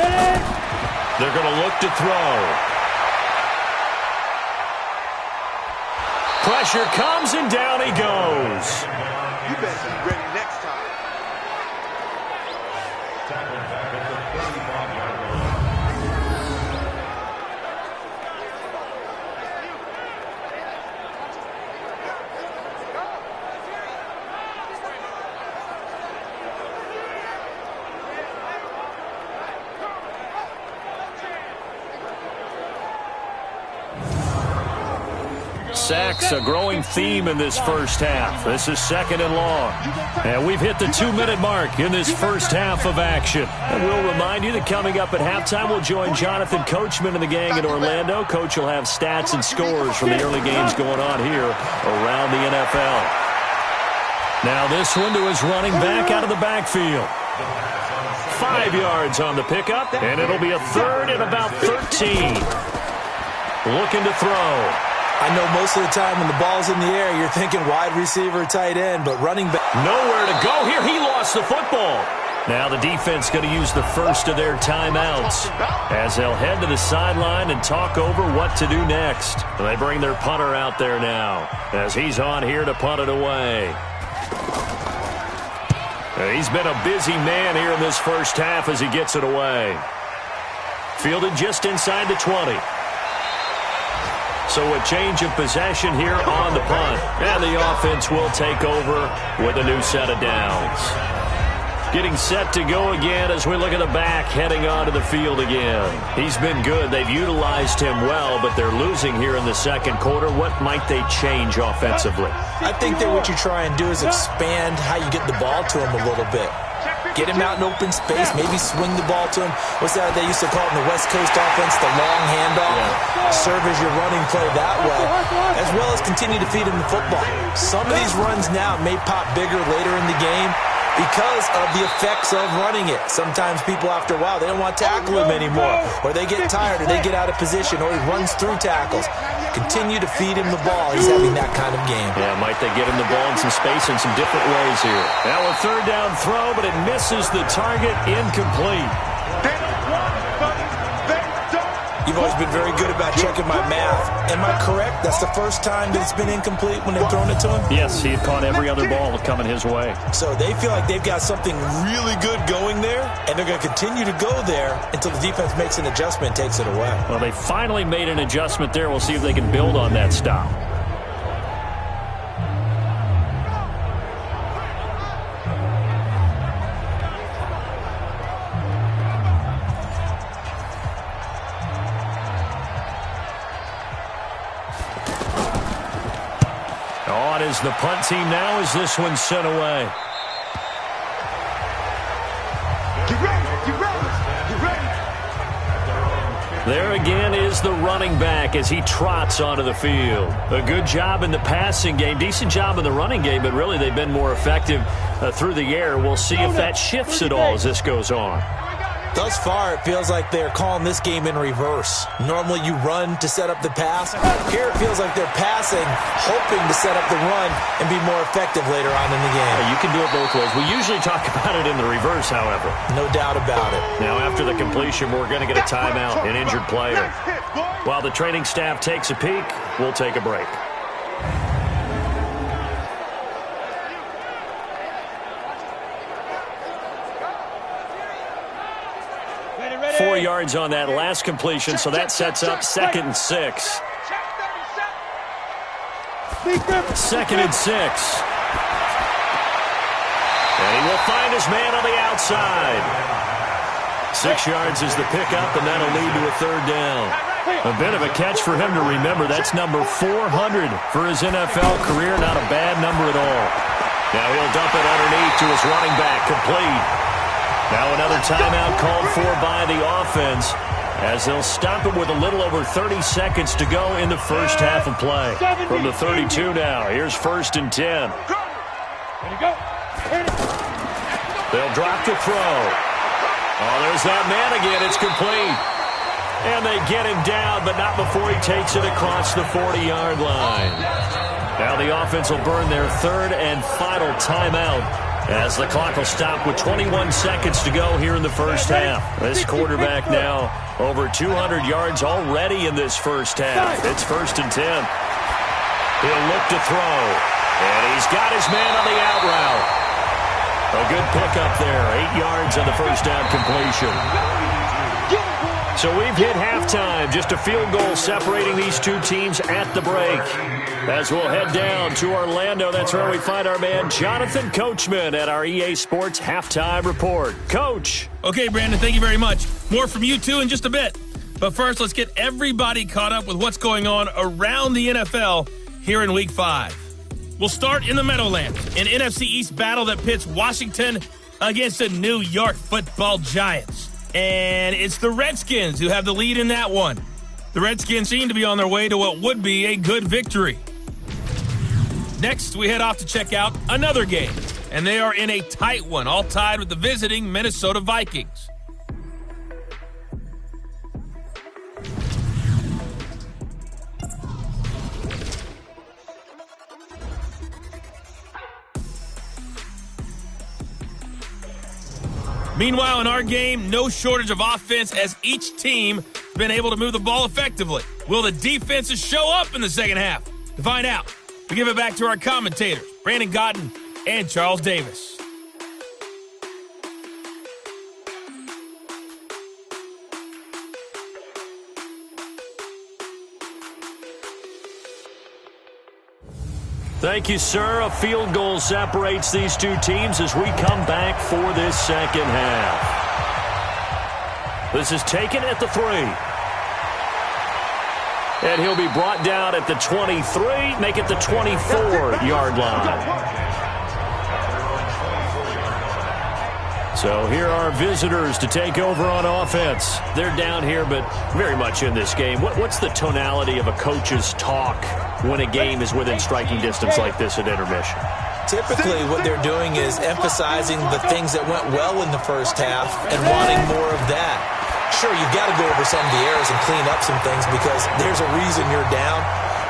Ready. They're going to look to throw. Pressure comes and down he goes. You better be ready next time. Sacks, a growing theme in this first half. This is 2nd and long. And we've hit the 2-minute mark in this first half of action. And we'll remind you that coming up at halftime, we'll join Jonathan Coachman and the gang in Orlando. Coach will have stats and scores from the early games going on here around the NFL. Now this one to his running back out of the backfield. 5 yards on the pickup, and it'll be a 3rd and about 13. Looking to throw. I know most of the time when the ball's in the air, you're thinking wide receiver, tight end, but running back. Nowhere to go here. He lost the football. Now the defense going to use the first of their timeouts as they'll head to the sideline and talk over what to do next. They bring their punter out there now as he's on here to punt it away. He's been a busy man here in this first half as he gets it away. Fielded just inside the 20. So a change of possession here on the punt. And the offense will take over with a new set of downs. Getting set to go again as we look at the back heading onto the field again. He's been good. They've utilized him well, but they're losing here in the second quarter. What might they change offensively? I think that what you try and do is expand how you get the ball to him a little bit. Get him out in open space, maybe swing the ball to him. What's that they used to call it in the West Coast offense, the long handoff? Yeah. Serve as your running play that way, as well as continue to feed him the football. Some of these runs now may pop bigger later in the game because of the effects of running it. Sometimes people, after a while, they don't want to tackle him anymore, or they get tired, or they get out of position, or he runs through tackles. Continue to feed him the ball. He's having that kind of game. Yeah, might they get him the ball in some space in some different ways here. Now a third down throw, but it misses the target. Incomplete. You've always been very good about checking my math. Am I correct? That's the first time that it's been incomplete when they've thrown it to him? Yes, he had caught every other ball coming his way. So they feel like they've got something really good going there, and they're going to continue to go there until the defense makes an adjustment and takes it away. Well, they finally made an adjustment there. We'll see if they can build on that stop. On is the punt team now as this one's sent away. Get ready. There again is the running back as he trots onto the field. A good job in the passing game, decent job in the running game, but really they've been more effective through the air. We'll see if that shifts at all as this goes on. Thus far, it feels like they're calling this game in reverse. Normally you run to set up the pass. Here it feels like they're passing, hoping to set up the run and be more effective later on in the game. You can do it both ways. We usually talk about it in the reverse, however. No doubt about it. Now after the completion, we're going to get a timeout, an injured player. While the training staff takes a peek, we'll take a break. 4 yards on that last completion, so that sets up 2nd and 6. 2nd and 6. And he will find his man on the outside. 6 yards is the pickup, and that'll lead to a third down. A bit of a catch for him to remember. That's number 400 for his NFL career. Not a bad number at all. Now he'll dump it underneath to his running back, complete. Now another timeout called for by the offense as they'll stop it with a little over 30 seconds to go in the first half of play. From the 32 now, here's 1st and 10. They'll drop the throw. Oh, there's that man again. It's complete. And they get him down, but not before he takes it across the 40-yard line. Now the offense will burn their 3rd and final timeout as the clock will stop with 21 seconds to go here in the first half. This quarterback now over 200 yards already in this first half. It's 1st and 10. He'll look to throw. And he's got his man on the out route. A good pickup there. 8 yards on the first down completion. So we've hit halftime. Just a field goal separating these two teams at the break. As we'll head down to Orlando, that's where we find our man Jonathan Coachman at our EA Sports Halftime Report. Coach. Okay, Brandon, thank you very much. More from you two in just a bit. But first, let's get everybody caught up with what's going on around the NFL here in Week 5. We'll start in the Meadowlands, an NFC East battle that pits Washington against the New York Football Giants. And it's the Redskins who have the lead in that one. The Redskins seem to be on their way to what would be a good victory. Next, we head off to check out another game. And they are in a tight one, all tied with the visiting Minnesota Vikings. Meanwhile, in our game, no shortage of offense as each team has been able to move the ball effectively. Will the defenses show up in the second half? To find out, we give it back to our commentators, Brandon Godden and Charles Davis. Thank you, sir. A field goal separates these two teams as we come back for this second half. This is taken at the 3. And he'll be brought down at the 23, make it the 24-yard line. So here are visitors to take over on offense. They're down here, but very much in this game. What's the tonality of a coach's talk when a game is within striking distance like this at intermission? Typically, what they're doing is emphasizing the things that went well in the first half and wanting more of that. Sure, you've got to go over some of the errors and clean up some things because there's a reason you're down.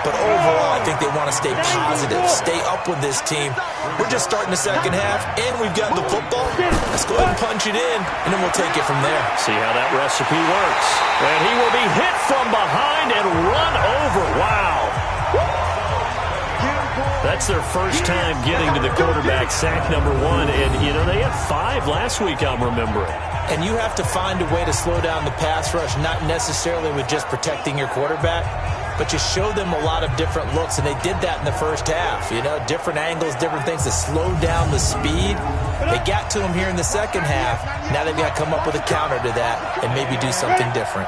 But overall, I think they want to stay positive, stay up with this team. We're just starting the second half, and we've got the football. Let's go ahead and punch it in, and then we'll take it from there. See how that recipe works. And he will be hit from behind and run over. Wow. That's their first time getting to the quarterback, sack number 1. And, you know, they had 5 last week, I'm remembering. And you have to find a way to slow down the pass rush, not necessarily with just protecting your quarterback, but you show them a lot of different looks, and they did that in the first half. You know, different angles, different things to slow down the speed. They got to him here in the second half. Now they've got to come up with a counter to that and maybe do something different.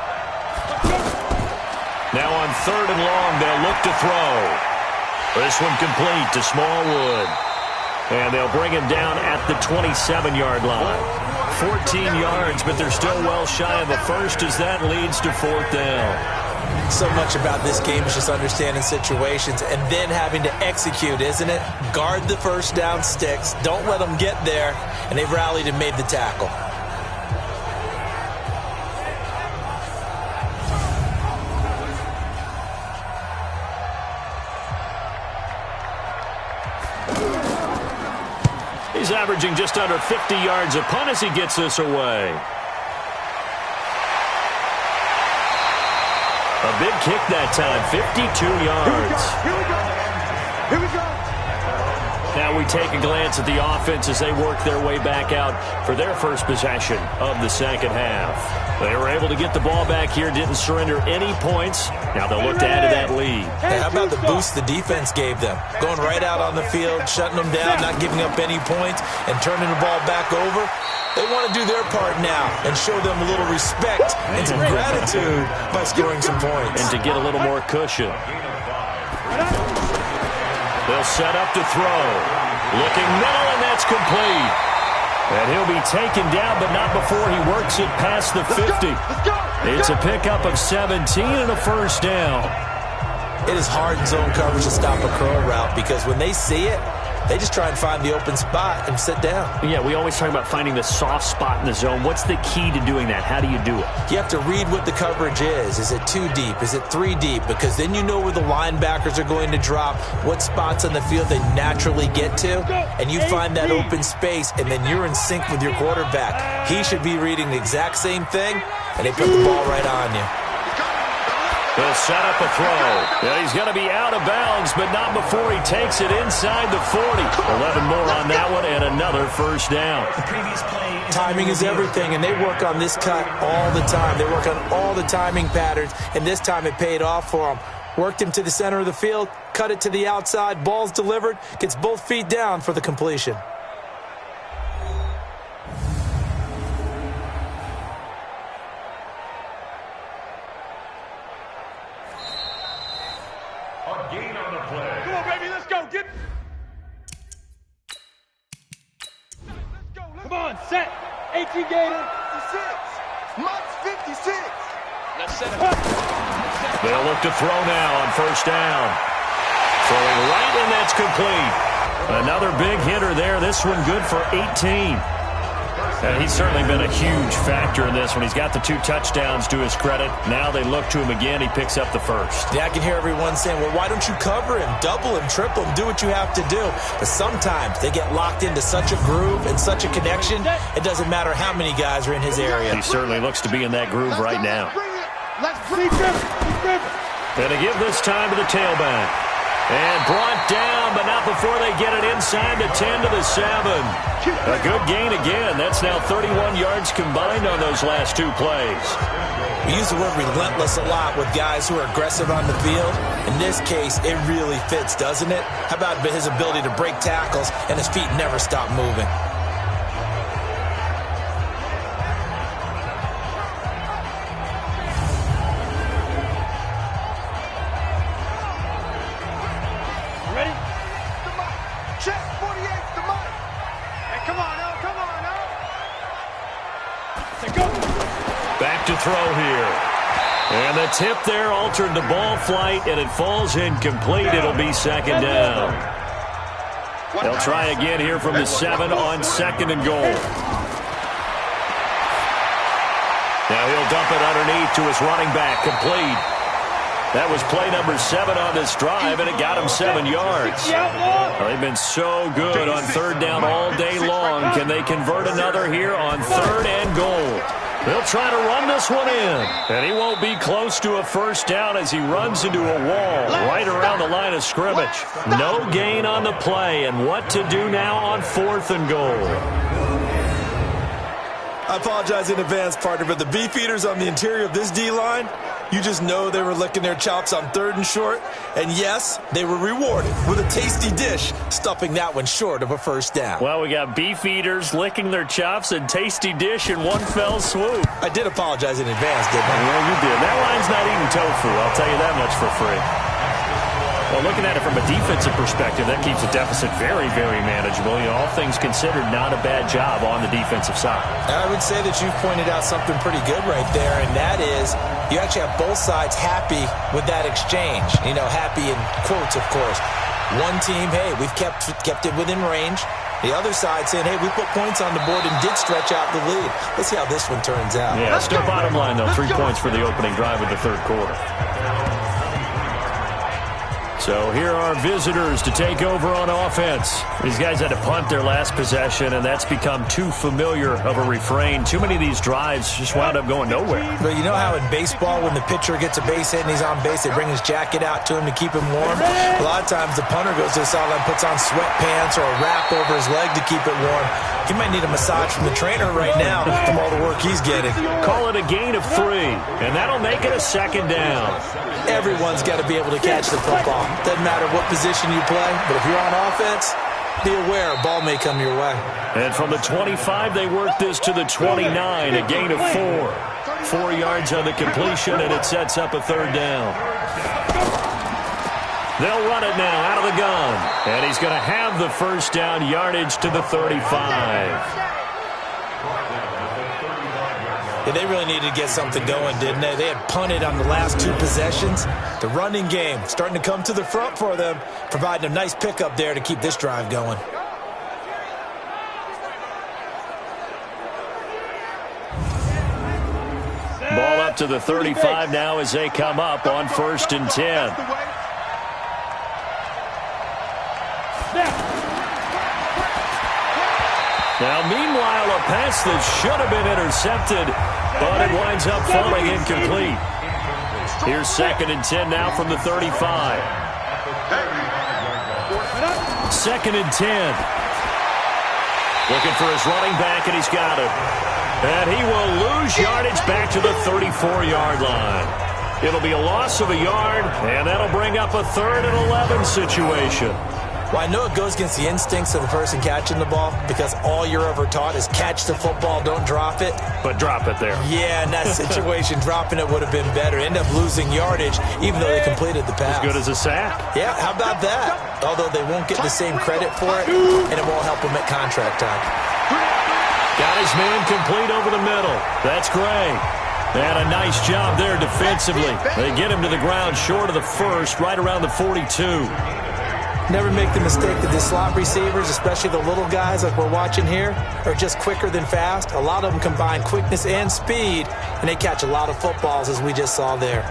Now on 3rd and long, they'll look to throw. This one complete to Smallwood. And they'll bring him down at the 27-yard line. 14 yards, but they're still well shy of a first as that leads to 4th down. So much about this game is just understanding situations and then having to execute, isn't it? Guard the first down sticks. Don't let them get there. And they've rallied and made the tackle. He's averaging just under 50 yards a punt as he gets this away. A big kick that time, 52 yards. Here we go. Now we take a glance at the offense as they work their way back out for their first possession of the second half. They were able to get the ball back here, didn't surrender any points. Now they'll look to add to that lead. Hey, how about the boost the defense gave them? Going right out on the field, shutting them down, not giving up any points, and turning the ball back over. They want to do their part now and show them a little respect and some gratitude by scoring some points. And to get a little more cushion. They'll set up to throw. Looking middle, and that's complete. And he'll be taken down, but not before he works it past the 50. It's a pickup of 17 and a first down. It is hard in zone coverage to stop a curl route because when they see it, they just try and find the open spot and sit down. Yeah, we always talk about finding the soft spot in the zone. What's the key to doing that? How do you do it? You have to read what the coverage is. Is it 2 deep? Is it 3 deep? Because then you know where the linebackers are going to drop, what spots on the field they naturally get to, and you find that open space, and then you're in sync with your quarterback. He should be reading the exact same thing, and they put the ball right on you. They'll set up a throw. Yeah, he's going to be out of bounds, but not before he takes it inside the 40. 11 more on that one and another first down. Timing is everything, and they work on this cut all the time. They work on all the timing patterns, and this time it paid off for them. Worked him to the center of the field, cut it to the outside, ball's delivered, gets both feet down for the completion. Come on, set. 18 Gator. 56. Mike's 56. Let's set him up. They'll look to throw now on first down. Throwing right, and that's complete. Another big hitter there. This one good for 18. And he's certainly been a huge factor in this one. He's got the 2 touchdowns to his credit. Now they look to him again. He picks up the first. Yeah, I can hear everyone saying, well, why don't you cover him? Double him, triple him, do what you have to do. But sometimes they get locked into such a groove and such a connection, it doesn't matter how many guys are in his area. He certainly looks to be in that groove right now. Let's bring him. And to give this time to the tailback. And brought down, but not before they get it inside the 10 to the 7. A good gain again. That's now 31 yards combined on those last two plays. We use the word relentless a lot with guys who are aggressive on the field. In this case, it really fits, doesn't it? How about his ability to break tackles and his feet never stop moving? Ready? The mic. Check 48, the mic. Hey, come on now, come on now. Say go. Back to throw here. And the tip there altered the ball flight, and it falls incomplete. It'll be second down. They'll try again here from the 7 on second and goal. Now he'll dump it underneath to his running back, complete. That was play number 7 on this drive, and it got him 7 yards. Well, they've been so good on third down all day long. Can they convert another here on third and goal? They'll try to run this one in, and he won't be close to a first down as he runs into a wall right around the line of scrimmage. No gain on the play, and what to do now on fourth and goal? I apologize in advance, partner, but the Beefeaters on the interior of this D-line, you just know they were licking their chops on third and short. And yes, they were rewarded with a tasty dish, stuffing that one short of a first down. Well, we got Beefeaters licking their chops and tasty dish in one fell swoop. I did apologize in advance, didn't I? Well, you did. That line's not eating tofu, I'll tell you that much for free. Well, looking at it from a defensive perspective, that keeps the deficit very, very manageable. You know, all things considered, not a bad job on the defensive side. I would say that you've pointed out something pretty good right there, and that is you actually have both sides happy with that exchange. You know, happy in quotes, of course. One team, hey, we've kept it within range. The other side saying, hey, we put points on the board and did stretch out the lead. Let's see how this one turns out. Yeah, still bottom line, though, 3 points for the opening drive of the third quarter. So here are visitors to take over on offense. These guys had to punt their last possession, and that's become too familiar of a refrain. Too many of these drives just wound up going nowhere. But you know how in baseball, when the pitcher gets a base hit and he's on base, they bring his jacket out to him to keep him warm? A lot of times the punter goes to the sideline, puts on sweatpants or a wrap over his leg to keep it warm. He might need a massage from the trainer right now from all the work he's getting. Call it a gain of 3, and that'll make it a second down. Everyone's got to be able to catch the football. Doesn't matter what position you play, but if you're on offense, be aware a ball may come your way. And from the 25, they work this to the 29, a gain of 4. 4 yards on the completion, and it sets up a third down. They'll run it now out of the gun, and he's going to have the first down yardage to the 35. Yeah, they really needed to get something going, didn't they? They had punted on the last 2 possessions. The running game starting to come to the front for them, providing a nice pickup there to keep this drive going. Ball up to the 35 now as they come up on 1st and 10. Now, meanwhile, a pass that should have been intercepted, but it winds up falling incomplete. Here's 2nd and 10 now from the 35. 2nd and 10. Looking for his running back, and he's got him. And he will lose yardage back to the 34-yard line. It'll be a loss of a yard, and that'll bring up a 3rd and 11 situation. Well, I know it goes against the instincts of the person catching the ball because all you're ever taught is catch the football, don't drop it. But drop it there. Yeah, in that situation, dropping it would have been better. End up losing yardage even though they completed the pass. As good as a sack. Yeah, how about that? Although they won't get the same credit for it, and it won't help them at contract time. Got his man complete over the middle. That's Gray. And a nice job there defensively. They get him to the ground short of the first, right around the 42. Never make the mistake that the slot receivers, especially the little guys like we're watching here, are just quicker than fast. A lot of them combine quickness and speed, and they catch a lot of footballs, as we just saw there.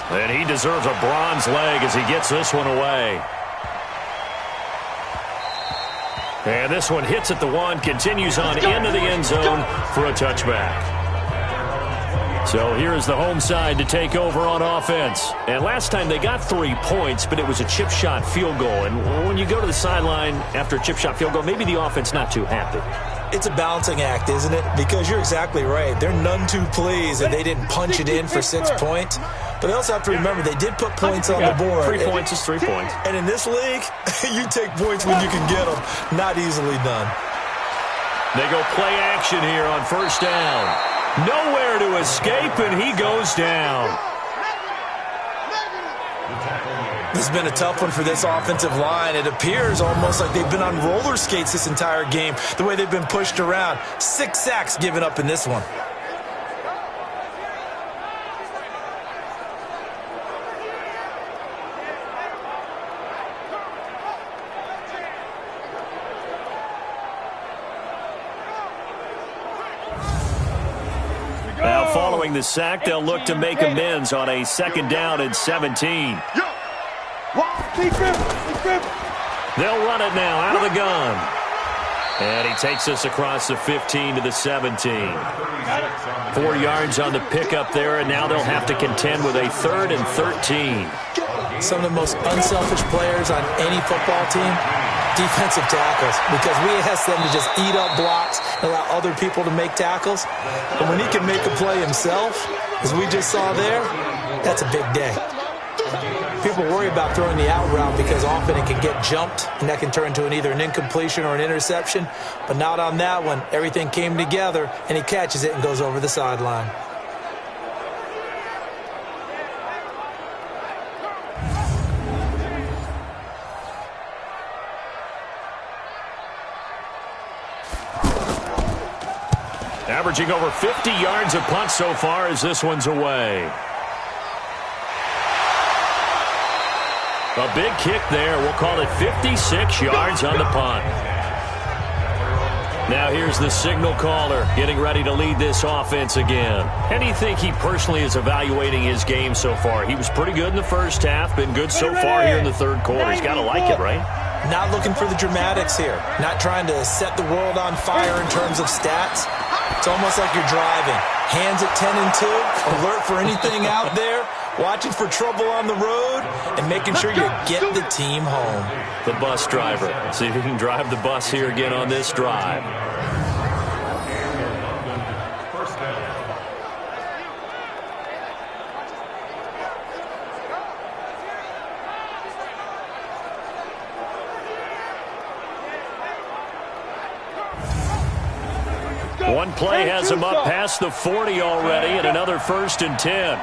And he deserves a bronze leg as he gets this one away. And this one hits at the 1, continues on into the end zone for a touchback. So here is the home side to take over on offense. And last time they got 3 points, but it was a chip shot field goal. And when you go to the sideline after a chip shot field goal, maybe the offense not too happy. It's a balancing act, isn't it? Because you're exactly right. They're none too pleased that they didn't punch it in for 6 points. But they also have to remember they did put points on the board. 3 points is 3 points. And in this league, you take points when you can get them. Not easily done. They go play action here on first down. Nowhere to escape, and he goes down. This has been a tough one for this offensive line. It appears almost like they've been on roller skates this entire game, the way they've been pushed around. 6 sacks given up in this one. Now following the sack, they'll look to make amends on a 2nd down and 17. They'll run it now out of the gun. And he takes us across the 15 to the 17. 4 yards on the pickup there, and now they'll have to contend with a 3rd and 13. Some of the most unselfish players on any football team, defensive tackles, because we ask them to just eat up blocks and allow other people to make tackles. And when he can make a play himself, as we just saw there, that's a big day. People worry about throwing the out route because often it can get jumped, and that can turn into either an incompletion or an interception. But not on that one. Everything came together, and he catches it and goes over the sideline. Averaging over 50 yards a punt so far as this one's away. A big kick there. We'll call it 56 yards on the punt. Now here's the signal caller getting ready to lead this offense again. How do you think he personally is evaluating his game so far? He was pretty good in the first half, been good so far here in the 3rd quarter. He's got to like it, right? Not looking for the dramatics here. Not trying to set the world on fire in terms of stats. It's almost like you're driving. Hands at 10 and 2, alert for anything out there, watching for trouble on the road, and making sure you get the team home. The bus driver. See if he can drive the bus here again on this drive. One play has him up past the 40 already, and another 1st and 10.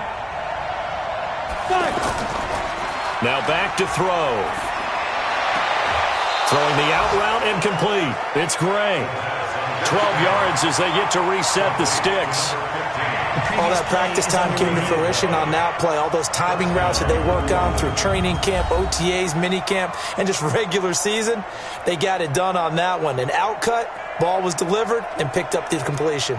Now back to throw. Throwing the out route incomplete. It's Gray. 12 yards as they get to reset the sticks. All that practice time came to fruition on that play. All those timing routes that they work on through training camp, OTAs, minicamp, and just regular season, they got it done on that one. An out cut, ball was delivered, and picked up the completion.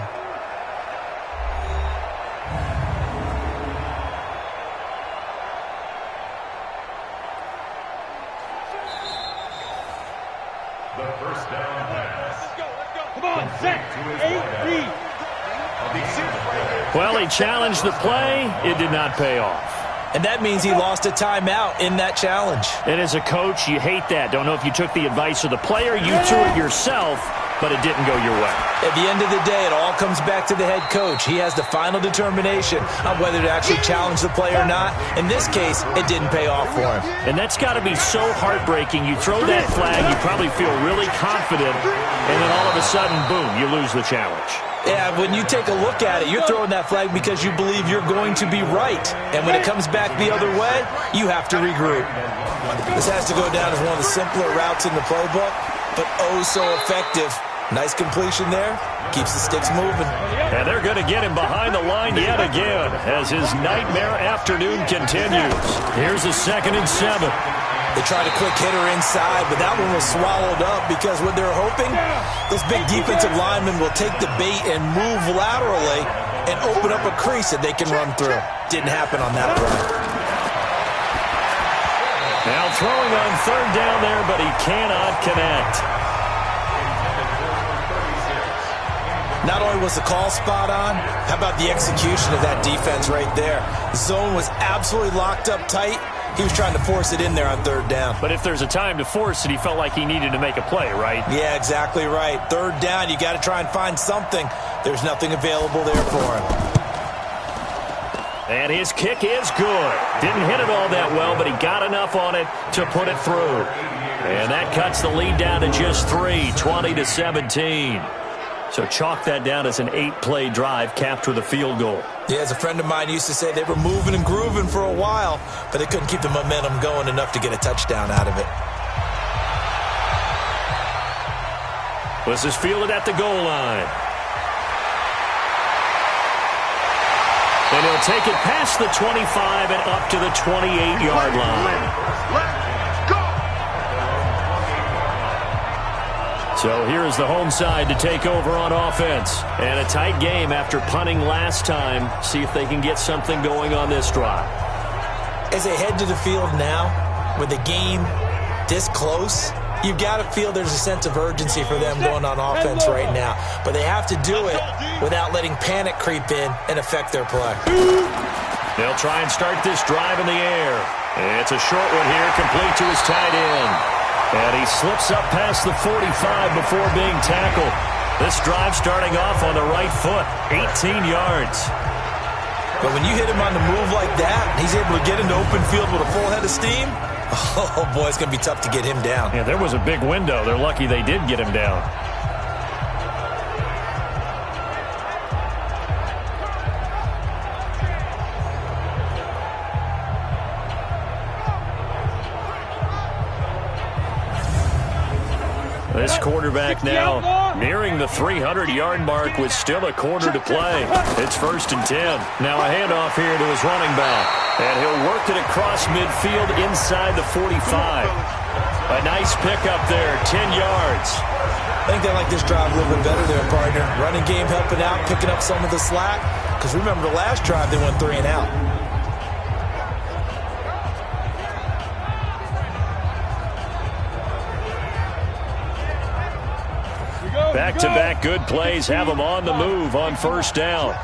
Well, he challenged the play. It did not pay off. And that means he lost a timeout in that challenge. And as a coach, you hate that. Don't know if you took the advice of the player. You threw it yourself, but it didn't go your way. At the end of the day, it all comes back to the head coach. He has the final determination on whether to actually challenge the play or not. In this case, it didn't pay off for him. And that's got to be so heartbreaking. You throw that flag, you probably feel really confident, and then all of a sudden, boom, you lose the challenge. Yeah, when you take a look at it, you're throwing that flag because you believe you're going to be right. And when it comes back the other way, you have to regroup. This has to go down as one of the simpler routes in the playbook, but oh so effective. Nice completion there. Keeps the sticks moving. And they're going to get him behind the line yet again as his nightmare afternoon continues. Here's a 2nd and 7. They tried a quick hitter inside, but that one was swallowed up because what they're hoping, those big defensive linemen will take the bait and move laterally and open up a crease that they can run through. Didn't happen on that play. Now throwing on 3rd down there, but he cannot connect. Not only was the call spot on, how about the execution of that defense right there? Zone was absolutely locked up tight. He was trying to force it in there on third down. But if there's a time to force it, he felt like he needed to make a play, right? Yeah, exactly right. Third down, you got to try and find something. There's nothing available there for him. And his kick is good. Didn't hit it all that well, but he got enough on it to put it through. And that cuts the lead down to just 3, 20-17. So chalk that down as an 8-play drive capped with a field goal. Yeah, as a friend of mine used to say, they were moving and grooving for a while, but they couldn't keep the momentum going enough to get a touchdown out of it. This is fielded at the goal line. And he'll take it past the 25 and up to the 28-yard line. So here's the home side to take over on offense. And a tight game after punting last time. See if they can get something going on this drive. As they head to the field now, with the game this close, you've got to feel there's a sense of urgency for them going on offense right now. But they have to do it without letting panic creep in and affect their play. They'll try and start this drive in the air. It's a short one here, complete to his tight end. And he slips up past the 45 before being tackled. This drive starting off on the right foot, 18 yards. But when you hit him on the move like that, he's able to get into open field with a full head of steam. Oh, boy, it's going to be tough to get him down. Yeah, there was a big window. They're lucky they did get him down. This quarterback now nearing the 300-yard mark with still a quarter to play. It's 1st and 10. Now a handoff here to his running back. And he'll work it across midfield inside the 45. A nice pickup there, 10 yards. I think they like this drive a little bit better there, partner. Running game helping out, picking up some of the slack. Because remember the last drive, they went 3 and out. Back-to-back good plays have them on the move on 1st down.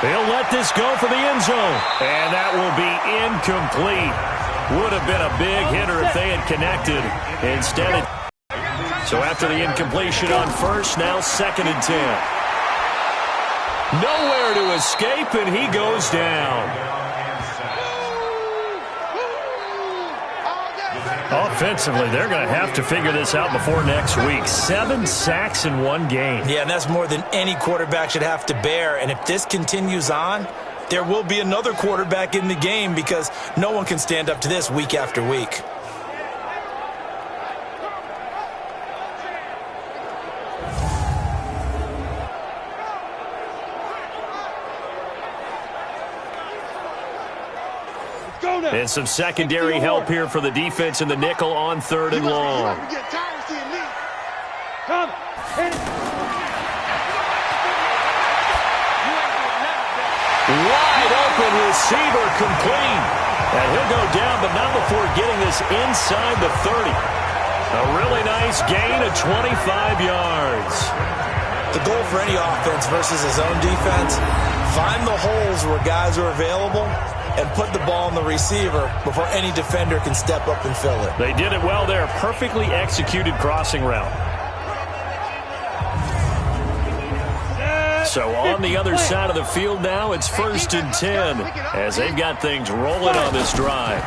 They'll let this go for the end zone. And that will be incomplete. Would have been a big hitter if they had connected. Instead, so after the incompletion on 1st, now 2nd and 10. Nowhere to escape, and he goes down. Offensively, they're going to have to figure this out before next week. 7 sacks in one game. Yeah, and that's more than any quarterback should have to bear. And if this continues on, there will be another quarterback in the game because no one can stand up to this week after week. And some secondary help here for the defense in the nickel on 3rd and long. Wide open receiver complete. And he'll go down, but not before getting this inside the 30. A really nice gain of 25 yards. The goal for any offense versus his own defense, find the holes where guys are available and put the ball in the receiver before any defender can step up and fill it. They did it well there. Perfectly executed crossing route. So on the other side of the field now, it's 1st and 10 as they've got things rolling on this drive.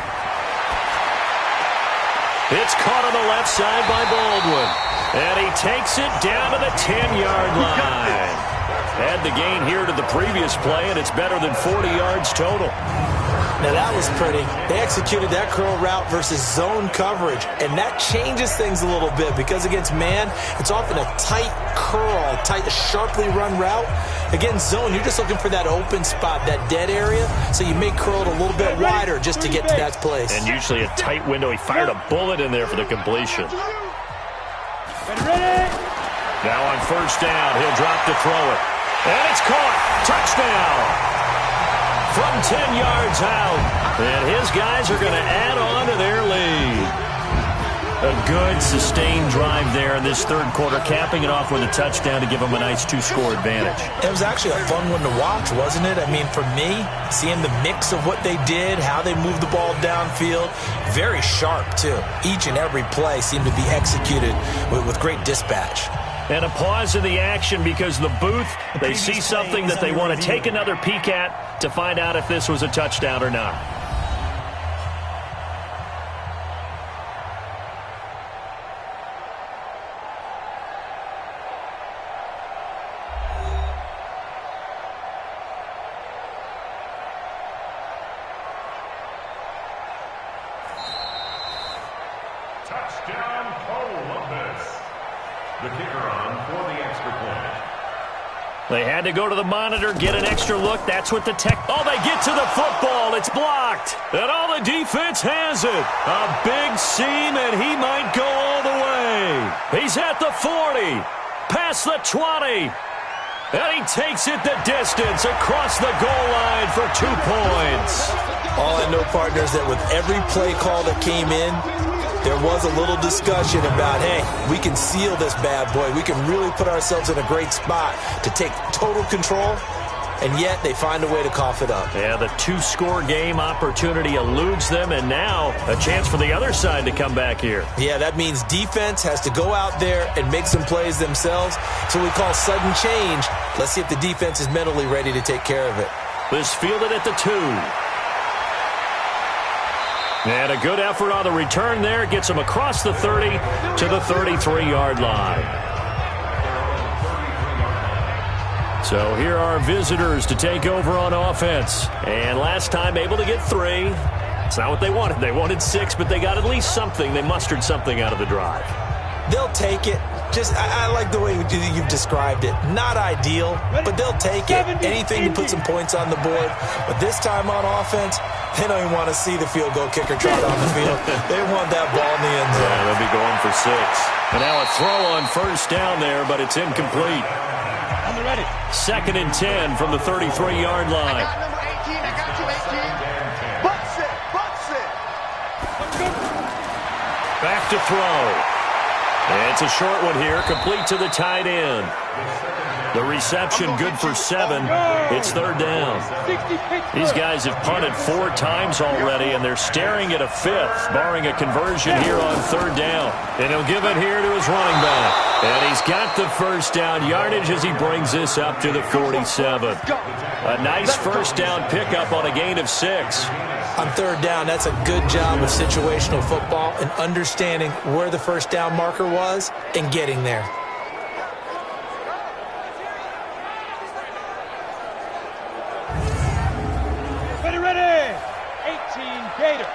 It's caught on the left side by Baldwin. And he takes it down to the 10-yard line. Add the gain here to the previous play, and it's better than 40 yards total. Now that was pretty. They executed that curl route versus zone coverage, and that changes things a little bit because against man, it's often a tight curl, tight, sharply run route. Against zone, you're just looking for that open spot, that dead area, so you may curl it a little bit wider just to get to that place. And usually a tight window. He fired a bullet in there for the completion. Now on 1st down, he'll drop to throw it. And it's caught. Touchdown. From 10 yards out. And his guys are going to add on to their lead. A good, sustained drive there in this third quarter, capping it off with a touchdown to give them a nice 2-score advantage. It was actually a fun one to watch, wasn't it? I mean, for me, seeing the mix of what they did, how they moved the ball downfield, very sharp, too. Each and every play seemed to be executed with great dispatch. And a pause in the action because the booth, they see something that they want to take another peek at to find out if this was a touchdown or not. Touchdown, Columbus. The kicker on for the extra point. They had to go to the monitor, get an extra look. That's what the tech... Oh, they get to the football. It's blocked. And all the defense has it. A big seam, and he might go all the way. He's at the 40, past the 20. And he takes it the distance across the goal line for 2 points. All I know, partners, that with every play call that came in, there was a little discussion about, hey, we can seal this bad boy. We can really put ourselves in a great spot to take total control, and yet they find a way to cough it up. Yeah, the 2-score game opportunity eludes them, and now a chance for the other side to come back here. Yeah, that means defense has to go out there and make some plays themselves. So we call sudden change. Let's see if the defense is mentally ready to take care of it. This fielded at the 2. And a good effort on the return there. Gets him across the 30 to the 33-yard line. So here are visitors to take over on offense. And last time able to get 3. It's not what they wanted. They wanted 6, but they got at least something. They mustered something out of the drive. They'll take it. I like the way you've described it. Not ideal, but they'll take it. Anything to put some points on the board. But this time on offense, they don't even want to see the field goal kicker trot on the field. They want that ball in the end zone. Yeah, they'll be going for 6. And now a throw on first down there, but it's incomplete. On the ready. 2nd and 10 from the 33-yard line. I got number 18. I got you 18. Butts it. Butts it. Back to throw. It's a short one here, complete to the tight end. The reception good for 7. It's 3rd down. These guys have punted 4 times already, and they're staring at a 5th, barring a conversion here on 3rd down. And he'll give it here to his running back. And he's got the first down yardage as he brings this up to the 47. A nice first down pickup on a gain of 6. On 3rd down, that's a good job of situational football and understanding where the first down marker was and getting there. Ready. 18 Gator.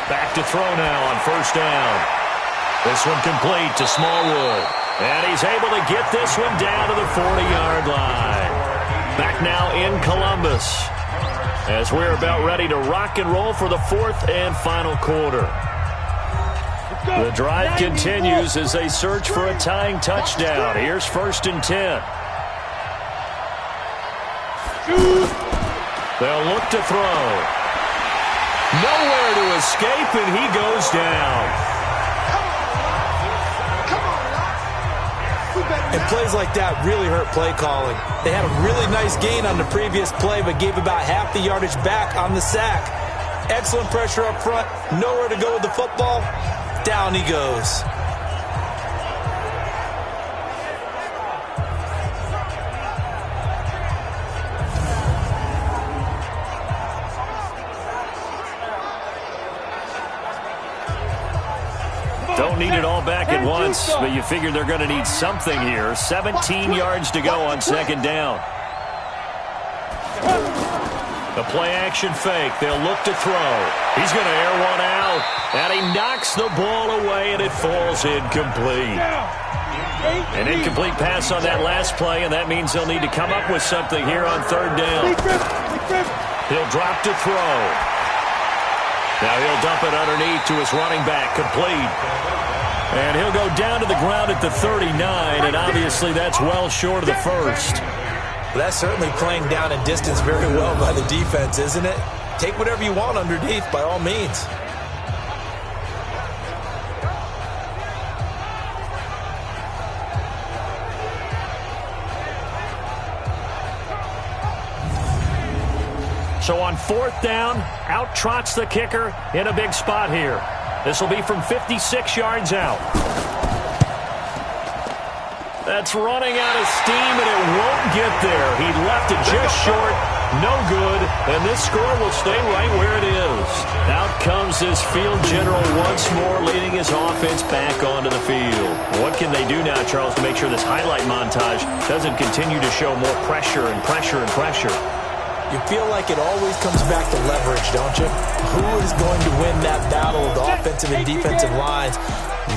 Back to throw now on first down. This one complete to Smallwood. And he's able to get this one down to the 40-yard line. Back now in Columbus as we're about ready to rock and roll for the 4th and final quarter. The drive continues as they search for a tying touchdown. Here's 1st and 10. They'll look to throw. Nowhere to escape, and he goes down. And plays like that really hurt play calling. They had a really nice gain on the previous play, but gave about half the yardage back on the sack. Excellent pressure up front. Nowhere to go with the football. Down he goes. Don't need it all back at once, but you figure they're going to need something here. 17 yards to go on 2nd down. The play-action fake. They'll look to throw. He's going to air one out, and he knocks the ball away, and it falls incomplete. An incomplete pass on that last play, and that means they'll need to come up with something here on 3rd down. He'll drop to throw. Now he'll dump it underneath to his running back, complete. And he'll go down to the ground at the 39, and obviously that's well short of the first. Well, that's certainly playing down and distance very well by the defense, isn't it? Take whatever you want underneath, by all means. So on 4th down, out trots the kicker in a big spot here. This will be from 56 yards out. That's running out of steam, and it won't get there. He left it just short. No good. And this score will stay right where it is. Out comes this field general once more, leading his offense back onto the field. What can they do now, Charles, to make sure this highlight montage doesn't continue to show more pressure and pressure and pressure? You feel like it always comes back to leverage, don't you? Who is going to win that battle of the offensive and defensive lines?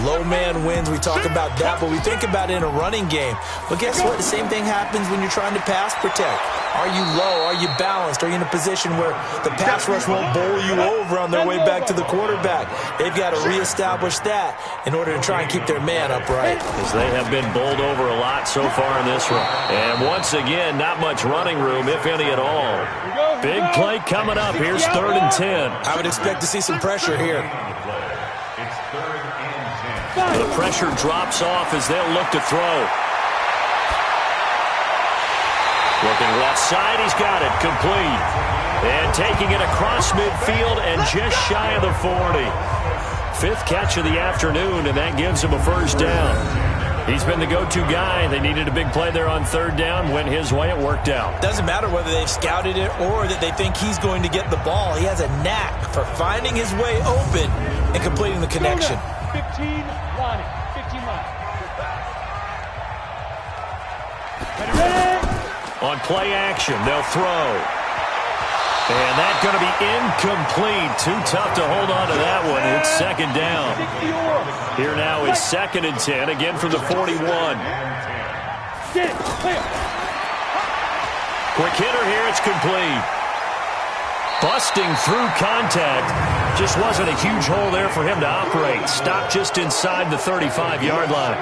Low man wins. We talk about that, but we think about it in a running game. But guess what? The same thing happens when you're trying to pass protect. Are you low? Are you balanced? Are you in a position where the pass rush won't bowl you over on their way back to the quarterback? They've got to reestablish that in order to try and keep their man upright. As they have been bowled over a lot so far in this one. And once again, not much running room, if any at all. Big play coming up. Here's 3rd and 10. I would expect to see some pressure here. It's 3rd and 10. The pressure drops off as they'll look to throw. Looking left side, he's got it, complete. And taking it across midfield and just shy of the 40. 5th catch of the afternoon, and that gives him a 1st down. He's been the go-to guy. They needed a big play there on 3rd down. Went his way, it worked out. Doesn't matter whether they've scouted it or that they think he's going to get the ball. He has a knack for finding his way open and completing the connection. 15 line. 15 line. Ready? On play action, they'll throw. And that's going to be incomplete. Too tough to hold on to that one. It's 2nd down. Here now is 2nd and 10, again from the 41. Quick hitter here, it's complete. Busting through contact. Just wasn't a huge hole there for him to operate. Stopped just inside the 35-yard line.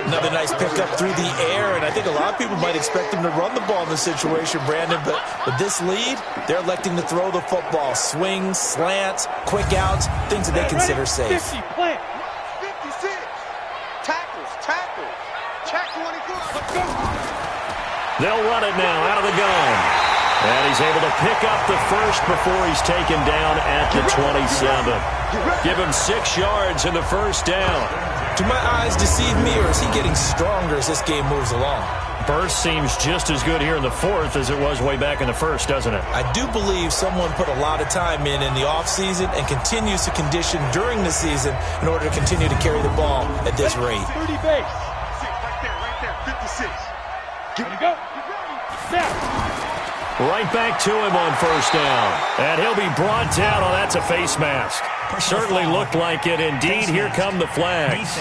Another nice pickup through the air, and I think a lot of people might expect him to run the ball in this situation, Brandon, but with this lead, they're electing to throw the football. Swings, slants, quick outs, things that they consider safe. 50, plant. 56. Tackles. Check 24. Let's go. They'll run it now out of the gun. And he's able to pick up the 1st before he's taken down at the 27. Give him 6 yards in the 1st down. Do my eyes deceive me, or is he getting stronger as this game moves along? Burst seems just as good here in the 4th as it was way back in the 1st, doesn't it? I do believe someone put a lot of time in the offseason and continues to condition during the season in order to continue to carry the ball at this rate. 30 base. Right there. 56. Ready, go. Snap. Right back to him on 1st down. And he'll be brought down. Oh, that's a face mask. Certainly looked like it. Indeed, here come the flags.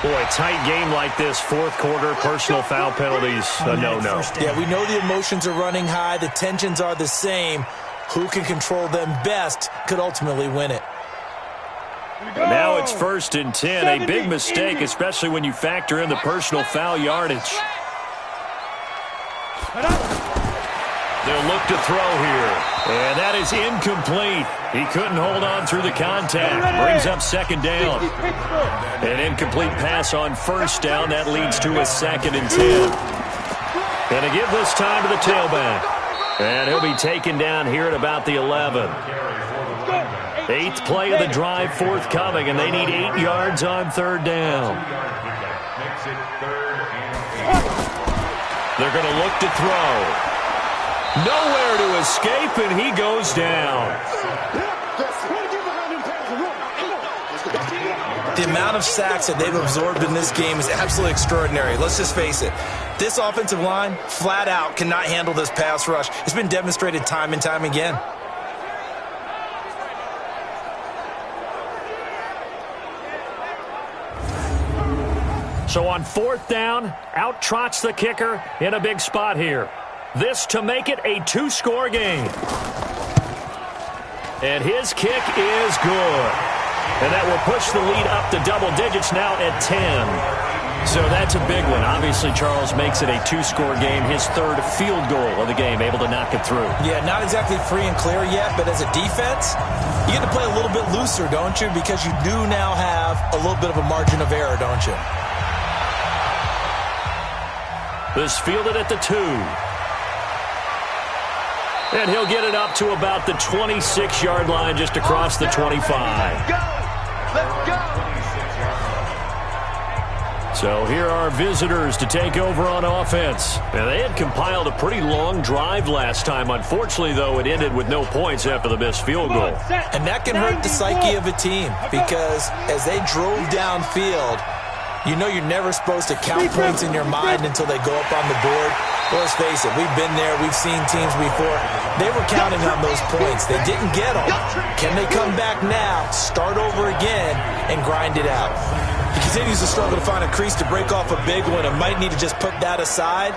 Boy, tight game like this, 4th quarter, personal foul penalties, a no-no. Yeah, we know the emotions are running high. The tensions are the same. Who can control them best could ultimately win it. And now it's 1st and 10. A big mistake, especially when you factor in the personal foul yardage. They'll look to throw here. And that is incomplete. He couldn't hold on through the contact. Brings up 2nd down. An incomplete pass on 1st down. That leads to a 2nd and 10. Gonna give this time to the tailback. And he'll be taken down here at about the 11. 8th play of the drive forthcoming, and they need 8 yards on 3rd down. They're going to look to throw. Nowhere to escape, and he goes down. The amount of sacks that they've absorbed in this game is absolutely extraordinary. Let's just face it. This offensive line, flat out, cannot handle this pass rush. It's been demonstrated time and time again. So on 4th down, out trots the kicker in a big spot here. This to make it a 2-score game. And his kick is good. And that will push the lead up to double digits now at 10. So that's a big one. Obviously, Charles makes it a 2-score game. His third field goal of the game, able to knock it through. Yeah, not exactly free and clear yet, but as a defense, you get to play a little bit looser, don't you? Because you do now have a little bit of a margin of error, don't you? This fielded at the 2. And he'll get it up to about the 26-yard line, just across the 25. Let's go! So here are visitors to take over on offense. Now, they had compiled a pretty long drive last time. Unfortunately, though, it ended with no points after the missed field goal. And that can hurt the psyche of a team because as they drove downfield, you know you're never supposed to count points in your mind until they go up on the board. Well, let's face it, we've been there. We've seen teams before. They were counting on those points. They didn't get them. Can they come back now, start over again, and grind it out? He continues to struggle to find a crease to break off a big one and might need to just put that aside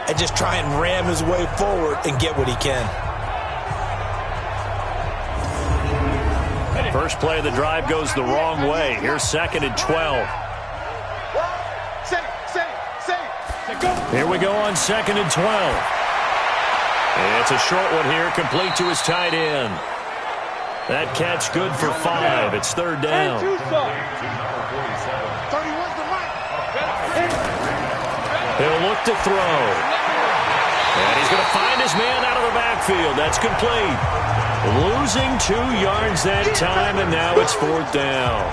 and just try and ram his way forward and get what he can. First play of the drive goes the wrong way. Here's 2nd and 12. Here we go on 2nd and 12. It's a short one here, complete to his tight end. That catch good for 5. It's 3rd down. He'll look to throw. And he's going to find his man out of the backfield. That's complete. Losing 2 yards that time, and now it's 4th down.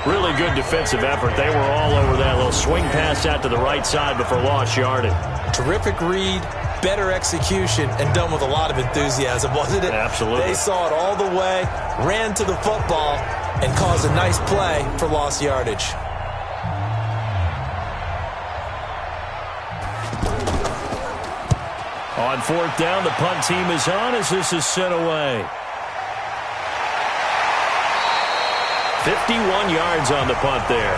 Really good defensive effort. They were all over that little swing pass out to the right side before lost yardage. Terrific read, better execution, and done with a lot of enthusiasm, wasn't it? Absolutely. They saw it all the way, ran to the football, and caused a nice play for lost yardage. On 4th down, the punt team is on as this is sent away. 51 yards on the punt there.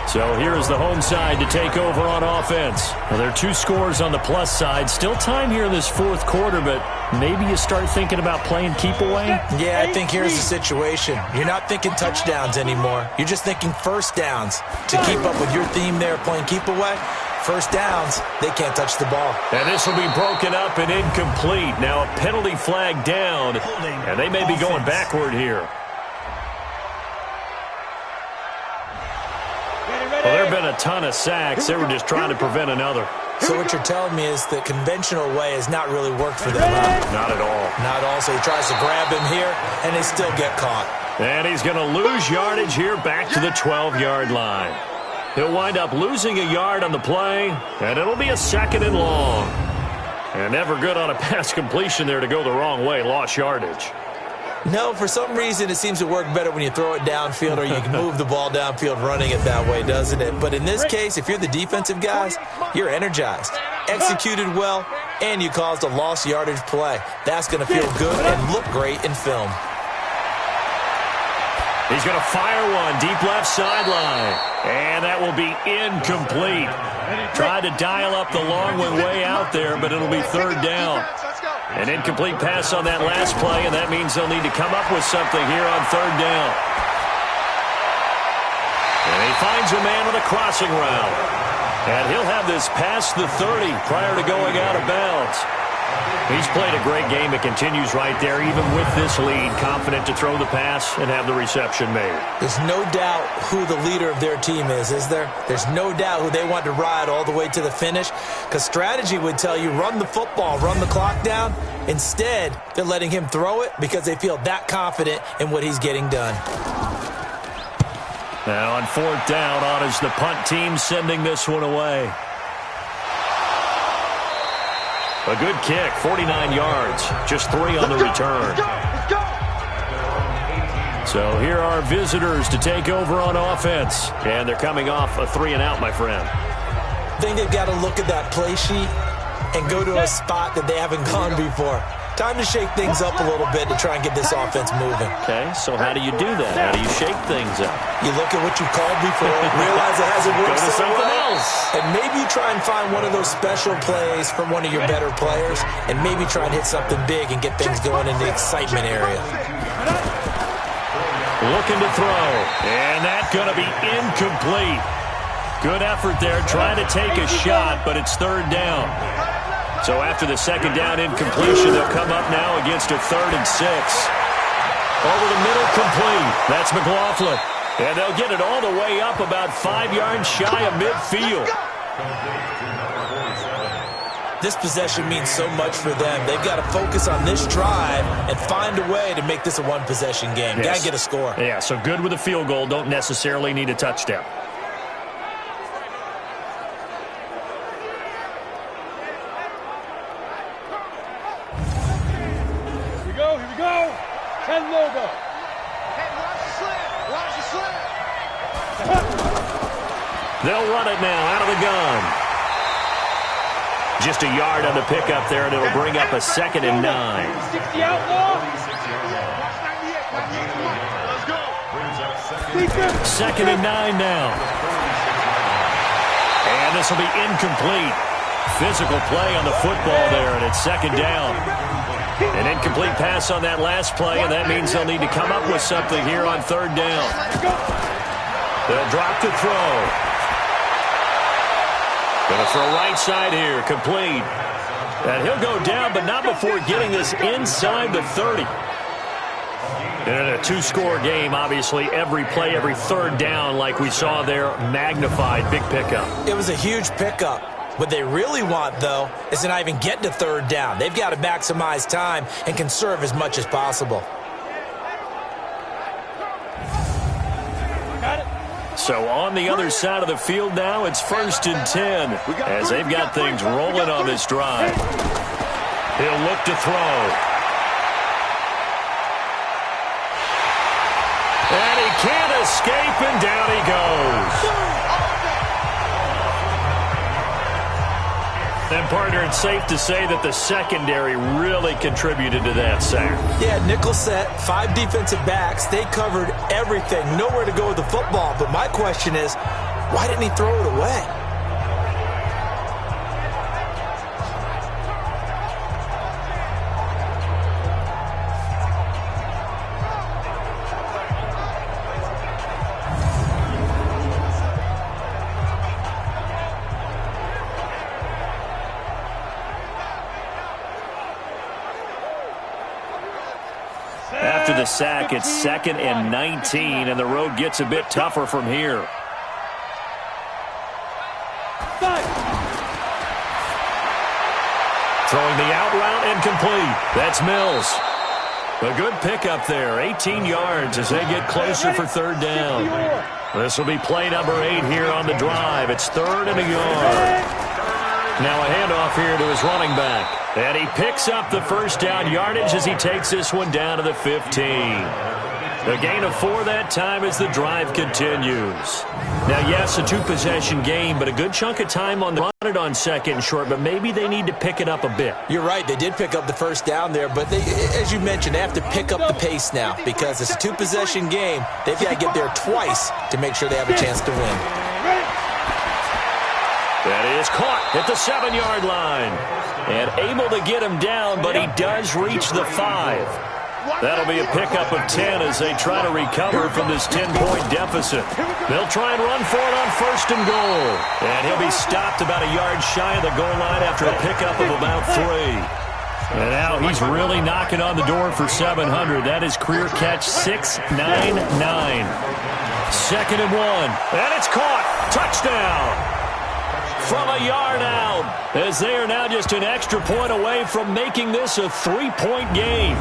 So here is the home side to take over on offense. Well, there are 2 scores on the plus side. Still time here in this 4th quarter, but maybe you start thinking about playing keep away? Yeah, I think here's the situation. You're not thinking touchdowns anymore. You're just thinking first downs. To keep up with your theme there, playing keep away, first downs, they can't touch the ball. And this will be broken up and incomplete. Now a penalty flag down, and they may be going backward here. Well, there have been a ton of sacks. They were just trying to prevent another. So what you're telling me is the conventional way has not really worked for them, huh? Not at all. Not at all. So he tries to grab him here, and they still get caught. And he's going to lose yardage here back to the 12-yard line. He'll wind up losing a yard on the play, and it'll be a 2nd and long. And never good on a pass completion there to go the wrong way. Lost yardage. No, for some reason it seems to work better when you throw it downfield or you can move the ball downfield running it that way, doesn't it? But in this case, if you're the defensive guys, you're energized, executed well, and you caused a lost yardage play. That's going to feel good and look great in film. He's going to fire one deep left sideline, and that will be incomplete. Tried to dial up the long one way out there, but it'll be 3rd down. An incomplete pass on that last play, and that means they'll need to come up with something here on 3rd down. And he finds a man with a crossing route. And he'll have this past the 30 prior to going out of bounds. He's played a great game. It continues right there, even with this lead, confident to throw the pass and have the reception made. There's no doubt who the leader of their team is there? There's no doubt who they want to ride all the way to the finish, because strategy would tell you run the football, run the clock down. Instead, they're letting him throw it because they feel that confident in what he's getting done. Now on 4th down, on is the punt team sending this one away. A good kick, 49 yards, just 3 on the return. So here are visitors to take over on offense. And they're coming off a 3-and-out, my friend. I think they've got to look at that play sheet and go to a spot that they haven't gone before. Time to shake things up a little bit to try and get this offense moving. Okay, so how do you do that? How do you shake things up? You look at what you called before, realize it hasn't worked Go to so something well, else. and maybe try and find one of those special plays from one of your better players, and maybe try and hit something big and get things going in the excitement area. Looking to throw. And that's going to be incomplete. Good effort there trying to take a shot, but it's third down. So after the second down incompletion, they'll come up now against a 3rd and 6. Over the middle, complete. That's McLaughlin. And they'll get it all the way up about 5 yards shy of midfield. This possession means so much for them. They've got to focus on this drive and find a way to make this a one-possession game. Yes. Got to get a score. Yeah, so good with a field goal. Don't necessarily need a touchdown. Here we go. 10 logo. Hey, watch the slant. They'll run it now out of the gun. Just a yard on the pickup there, and it'll bring up a 2nd and 9. 60 outlaw. Let's go. 2nd and 9 now. And this will be incomplete. Physical play on the football there, and it's 2nd down. An incomplete pass on that last play, and that means they'll need to come up with something here on 3rd down. They'll drop to throw. Going to throw right side here, complete. And he'll go down, but not before getting this inside the 30. And in a 2-score game, obviously, every play, every 3rd down, like we saw there, magnified, big pickup. It was a huge pickup. What they really want, though, is to not even get to 3rd down. They've got to maximize time and conserve as much as possible. So on the other side of the field now, it's 1st and 10 as they've got things rolling on this drive. He'll look to throw. And he can't escape, and down he goes. And, partner, it's safe to say that the secondary really contributed to that sack. Yeah, nickel set, 5 defensive backs. They covered everything. Nowhere to go with the football. But my question is, why didn't he throw it away? After the sack, it's 2nd and 19, and the road gets a bit tougher from here. Throwing the out route incomplete. That's Mills. A good pickup there, 18 yards as they get closer for 3rd down. This will be play number 8 here on the drive. It's 3rd and a yard. Now a handoff here to his running back. And he picks up the 1st down yardage as he takes this one down to the 15. A gain of 4 that time as the drive continues. Now, yes, a 2-possession game, but a good chunk of time on the run it on 2nd and short, but maybe they need to pick it up a bit. You're right. They did pick up the 1st down there, but they, as you mentioned, they have to pick up the pace now because it's a 2-possession game. They've got to get there twice to make sure they have a chance to win. That is caught at the 7-yard line. And able to get him down, but he does reach the 5. That'll be a pickup of 10 as they try to recover from this 10-point deficit. They'll try and run for it on 1st and goal. And he'll be stopped about a yard shy of the goal line after a pickup of about 3. And now he's really knocking on the door for 700. That is career catch 699. 2nd and 1. And it's caught. Touchdown. From a yard out, as they are now just an extra point away from making this a 3-point game.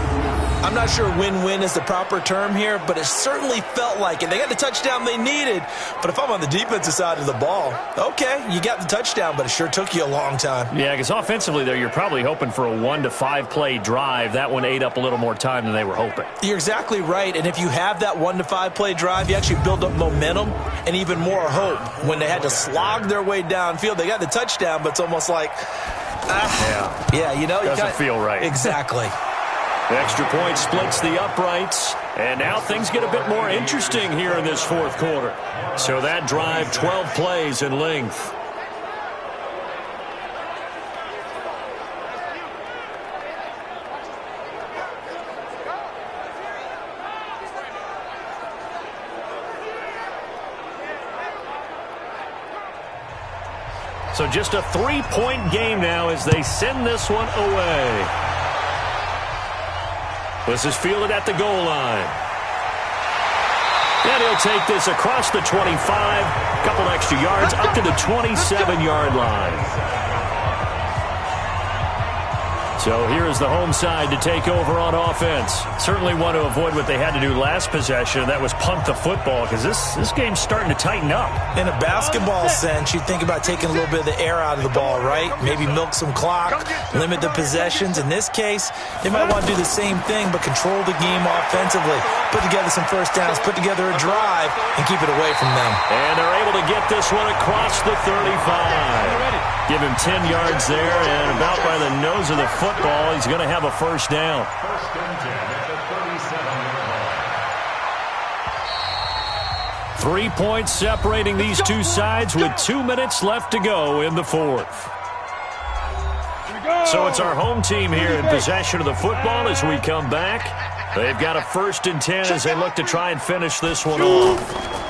I'm not sure win-win is the proper term here, but it certainly felt like it. They got the touchdown they needed, but if I'm on the defensive side of the ball, okay, you got the touchdown, but it sure took you a long time. Yeah, because offensively there, you're probably hoping for a 1 to 5 play drive. That one ate up a little more time than they were hoping. You're exactly right, and if you have that 1 to 5 play drive, you actually build up momentum and even more hope. When they had to slog their way downfield, they got the touchdown, but it's almost like, you know, doesn't feel right. Exactly. Extra point splits the uprights, and now things get a bit more interesting here in this 4th quarter. So that drive, 12 plays in length. So just a 3-point game now as they send this one away. This is fielded at the goal line. And he'll take this across the 25, a couple extra yards, up to the 27-yard line. So here's the home side to take over on offense. Certainly want to avoid what they had to do last possession. That was punt the football, because this game's starting to tighten up. In a basketball sense, you think about taking a little bit of the air out of the ball, right? Maybe milk some clock, limit the possessions. In this case, they might want to do the same thing, but control the game offensively. Put together some first downs, put together a drive, and keep it away from them. And they're able to get this one across the 35. Give him 10 yards there, and about by the nose of the football, he's going to have a first down. First and 10 at the 37-yard line. 3 points separating these two sides with 2 minutes left to go in the fourth. So it's our home team here in possession of the football as we come back. They've got a first and 10 as they look to try and finish this one off.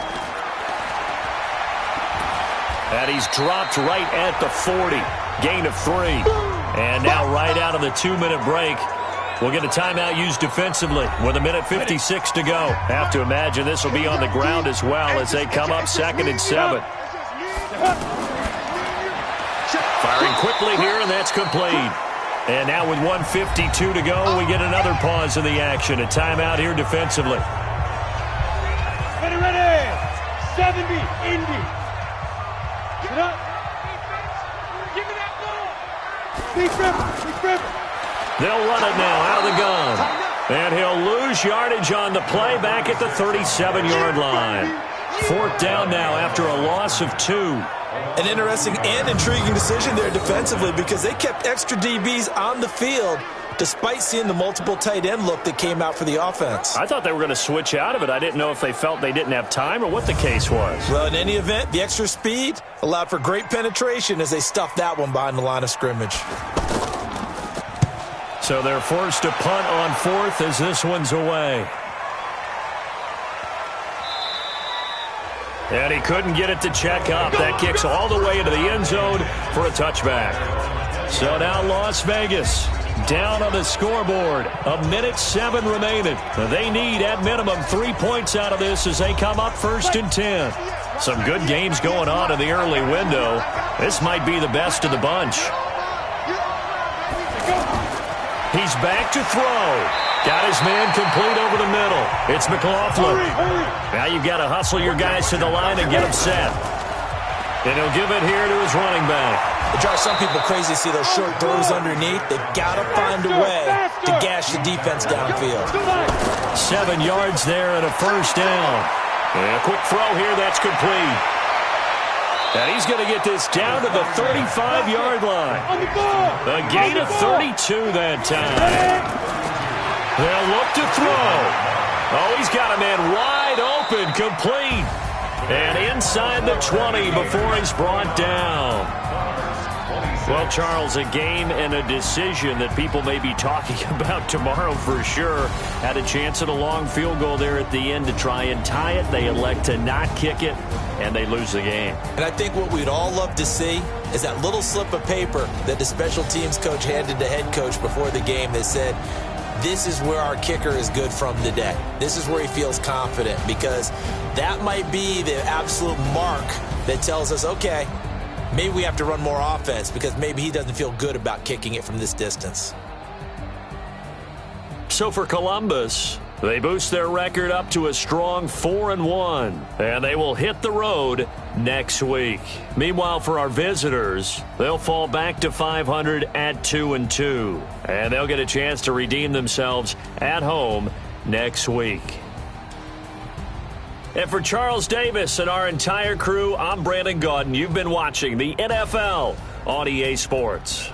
And he's dropped right at the 40. Gain of 3. And now right out of the 2-minute break, we'll get a timeout used defensively with 1:56 to go. Have to imagine this will be on the ground as well as they come up 2nd and 7. Firing quickly here, and that's complete. And now with 1:52 to go, we get another pause in the action. A timeout here defensively. Ready. 70, Indy. Get up. Give me that ball. Big grip. They'll run it now out of the gun. And he'll lose yardage on the play back at the 37-yard line. 4th down now after a loss of 2. An interesting and intriguing decision there defensively, because they kept extra DBs on the field despite seeing the multiple tight end look that came out for the offense. I thought they were going to switch out of it. I didn't know if they felt they didn't have time or what the case was. Well, in any event, the extra speed allowed for great penetration as they stuffed that one behind the line of scrimmage. So they're forced to punt on 4th as this one's away. And he couldn't get it to check up. That kicks all the way into the end zone for a touchback. So now Las Vegas down on the scoreboard. 1:07 remaining. They need at minimum 3 points out of this as they come up 1st and 10. Some good games going on in the early window. This might be the best of the bunch. He's back to throw. Got his man complete over the middle. It's McLaughlin. Now you've got to hustle your guys to the line and get them set. And he'll give it here to his running back. It drives some people crazy to see those short throws underneath. They've got to find a way to gash the defense downfield. 7 yards there and a first down. And a quick throw here. That's complete. And he's going to get this down to the 35-yard line. A gain of 32 that time. They'll look to throw. Oh, he's got a man wide open, complete. And inside the 20 before he's brought down. Well, Charles, a game and a decision that people may be talking about tomorrow for sure. Had a chance at a long field goal there at the end to try and tie it. They elect to not kick it, and they lose the game. And I think what we'd all love to see is that little slip of paper that the special teams coach handed to head coach before the game that said, this is where our kicker is good from today. This is where he feels confident, because that might be the absolute mark that tells us, okay, maybe we have to run more offense because maybe he doesn't feel good about kicking it from this distance. So for Columbus, they boost their record up to a strong 4-1, and they will hit the road next week. Meanwhile, for our visitors, they'll fall back to 500 at 2-2, and they'll get a chance to redeem themselves at home next week. And for Charles Davis and our entire crew, I'm Brandon Gaudin. You've been watching the NFL on EA Sports.